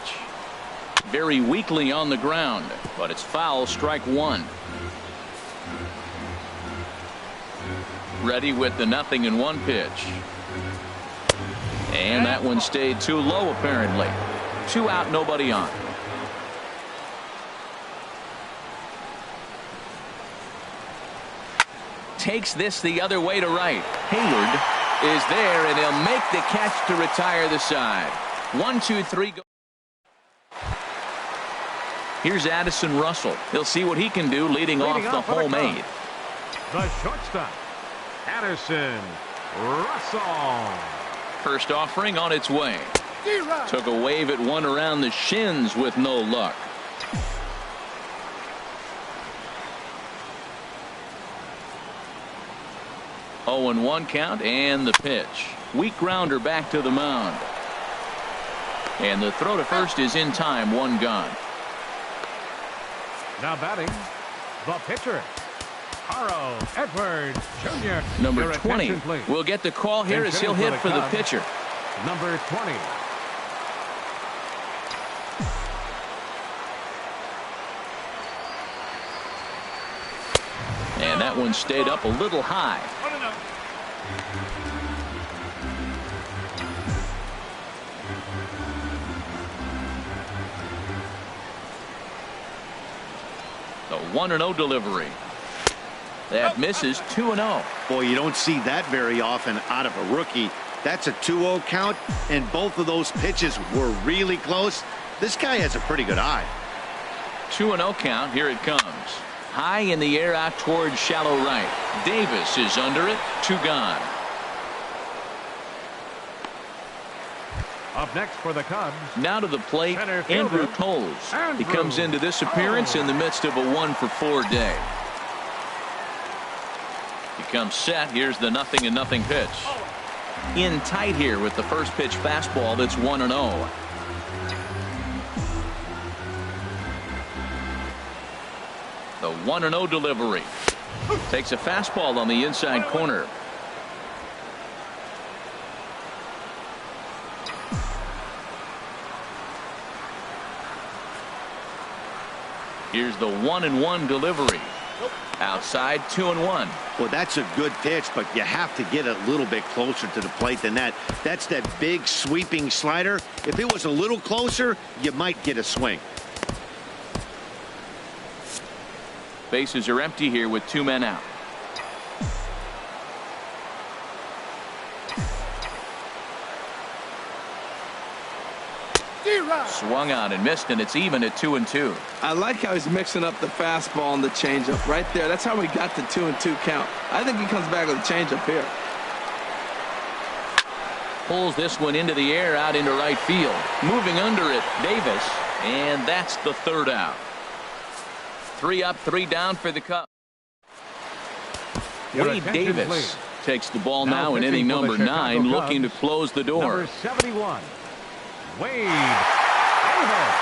Very weakly on the ground, but it's foul, strike 1. Ready with the 0-1 pitch. And that one stayed too low apparently. 2 out, nobody on. Takes this the other way to right. Hayward is there, and he'll make the catch to retire the side. 1, 2, 3 go. Here's Addison Russell. He'll see what he can do leading off the home 8. The shortstop, Addison Russell. First offering on its way. Took a wave at one around the shins with no luck. Oh, and 1 count, and the pitch. Weak grounder back to the mound. And the throw to first is in time, 1 gone. Now batting, the pitcher, Carl Edwards Jr. Number 20 will get the call here as he'll hit for the pitcher. Number 20. And that one stayed up a little high. The 1-0 delivery. That misses. 2-0. Boy, you don't see that very often out of a rookie. That's a 2-0 count, and both of those pitches were really close. This guy has a pretty good eye. 2-0 count. Here it comes. High in the air out towards shallow right. Davis is under it. 2 gone. Up next for the Cubs. Now to the plate, Andrew Toles. He comes into this appearance in the midst of a 1-for-4 day. He comes set. Here's the 0-0 pitch. In tight here with the first pitch fastball that's 1-0. The 1-0 delivery. Takes a fastball on the inside corner. Here's the 1-1 delivery. Outside, 2-1. Well, that's a good pitch, but you have to get a little bit closer to the plate than that. That's that big sweeping slider. If it was a little closer, you might get a swing. Bases are empty here with 2 men out. Swung out and missed, and it's even at 2-2. I like how he's mixing up the fastball and the changeup right there. That's how we got the 2-2 count. I think he comes back with a changeup here. Pulls this one into the air out into right field. Moving under it, Davis, and that's the 3rd out. 3 up, 3 down for the Cubs. Wade Davis takes the ball now in inning number 9, looking to close the door. Number 71, Wade Davis.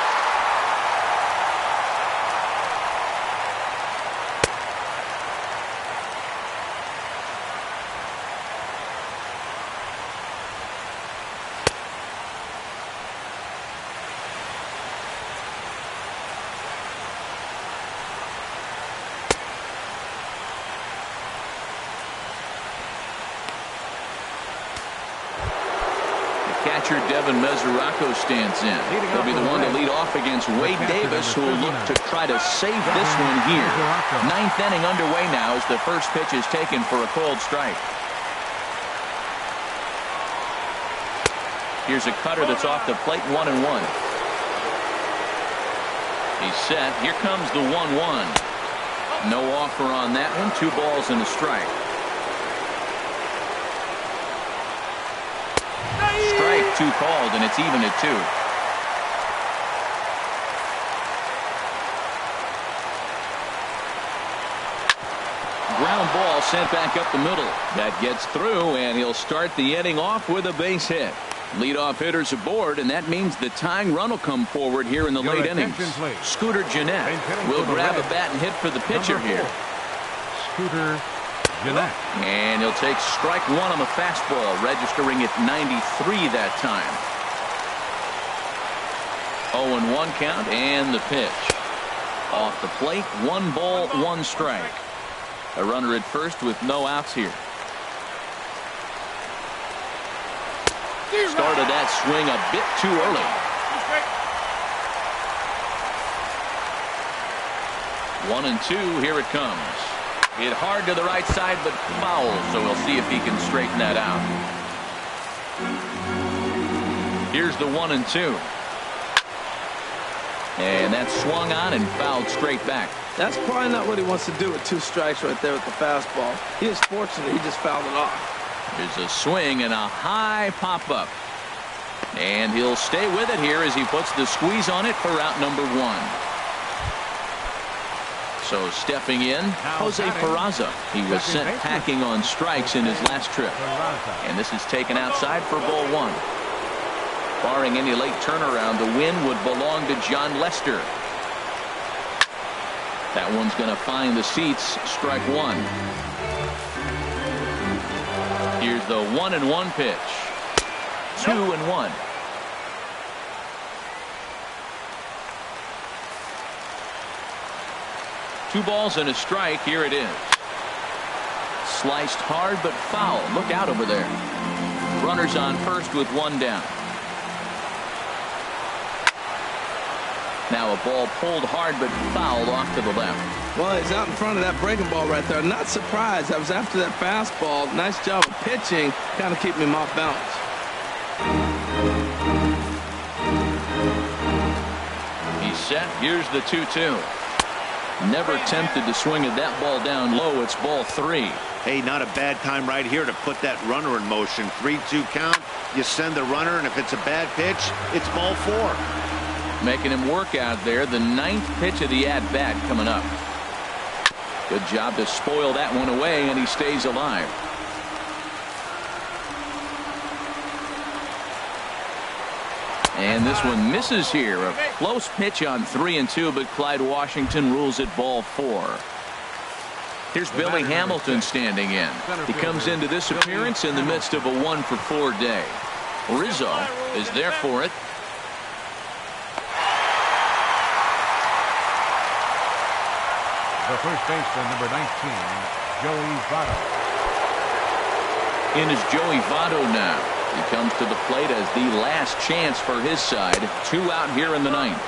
catcher Devin Mesoraco stands in. He'll be the one to lead off against Wade Davis, who will look to try to save this one here. Ninth inning underway now as the first pitch is taken for a cold strike. Here's a cutter that's off the plate, 1-1. He's set. Here comes the 1-1. No offer on that one. 2 balls and a strike. Strike 2 called, and it's even at 2. Ground ball sent back up the middle. That gets through, and he'll start the inning off with a base hit. Leadoff hitters aboard, and that means the tying run will come forward here in the late innings. Scooter Gennett will grab a bat and hit for the pitcher here. Scooter Gennett. And he'll take strike 1 on the fastball, registering at 93 that time. 0-1 count, and the pitch. Off the plate, 1 ball, 1 strike. A runner at first with no outs here. Started that swing a bit too early. 1-2, here it comes. Hit hard to the right side, but foul, so we'll see if he can straighten that out. Here's the 1-2. And that's swung on and fouled straight back. That's probably not what he wants to do with 2 strikes right there with the fastball. He is fortunate he just fouled it off. There's a swing and a high pop-up. And he'll stay with it here as he puts the squeeze on it for out number 1. So stepping in, Jose Peraza. He was sent packing on strikes in his last trip. And this is taken outside for ball 1. Barring any late turnaround, the win would belong to John Lester. That one's going to find the seats. Strike 1. Here's the 1-1 pitch. 2-1. Two balls and a strike. Here it is. Sliced hard but foul. Look out over there. Runners on first with 1 down. Now a ball pulled hard but fouled off to the left. Well, he's out in front of that breaking ball right there. Not surprised. I was after that fastball. Nice job of pitching. Kind of keeping him off balance. He's set. Here's the 2-2. Never tempted to swing at that ball down low. It's ball 3. Hey, not a bad time right here to put that runner in motion. 3-2 count. You send the runner, and if it's a bad pitch, it's ball 4. Making him work out there. The 9th pitch of the at-bat coming up. Good job to spoil that one away, and he stays alive. And this one misses here. A close pitch on 3-2, but Clyde Washington rules it ball 4. Here's Billy Hamilton standing in. He comes into this appearance in the midst of a 1-for-4 day. Rizzo is there for it. The first baseman, number 19, Joey Votto. In is Joey Votto now. He comes to the plate as the last chance for his side. 2 out here in the 9th.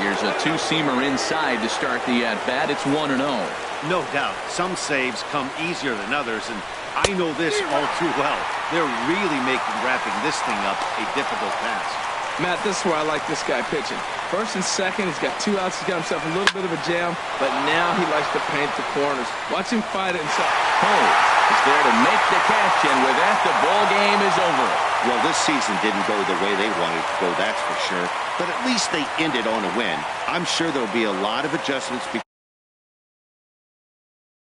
Here's a 2-seamer inside to start the at-bat. It's 1-0. No doubt. Some saves come easier than others, and I know this all too well. They're really making wrapping this thing up a difficult task. Matt, this is where I like this guy pitching. First and second, he's got 2 outs. He's got himself a little bit of a jam, but now he likes to paint the corners. Watch him fight it himself. Cole is there to make the catch, and with that, the ball game is over. Well, this season didn't go the way they wanted it to go, that's for sure. But at least they ended on a win. I'm sure there'll be a lot of adjustments.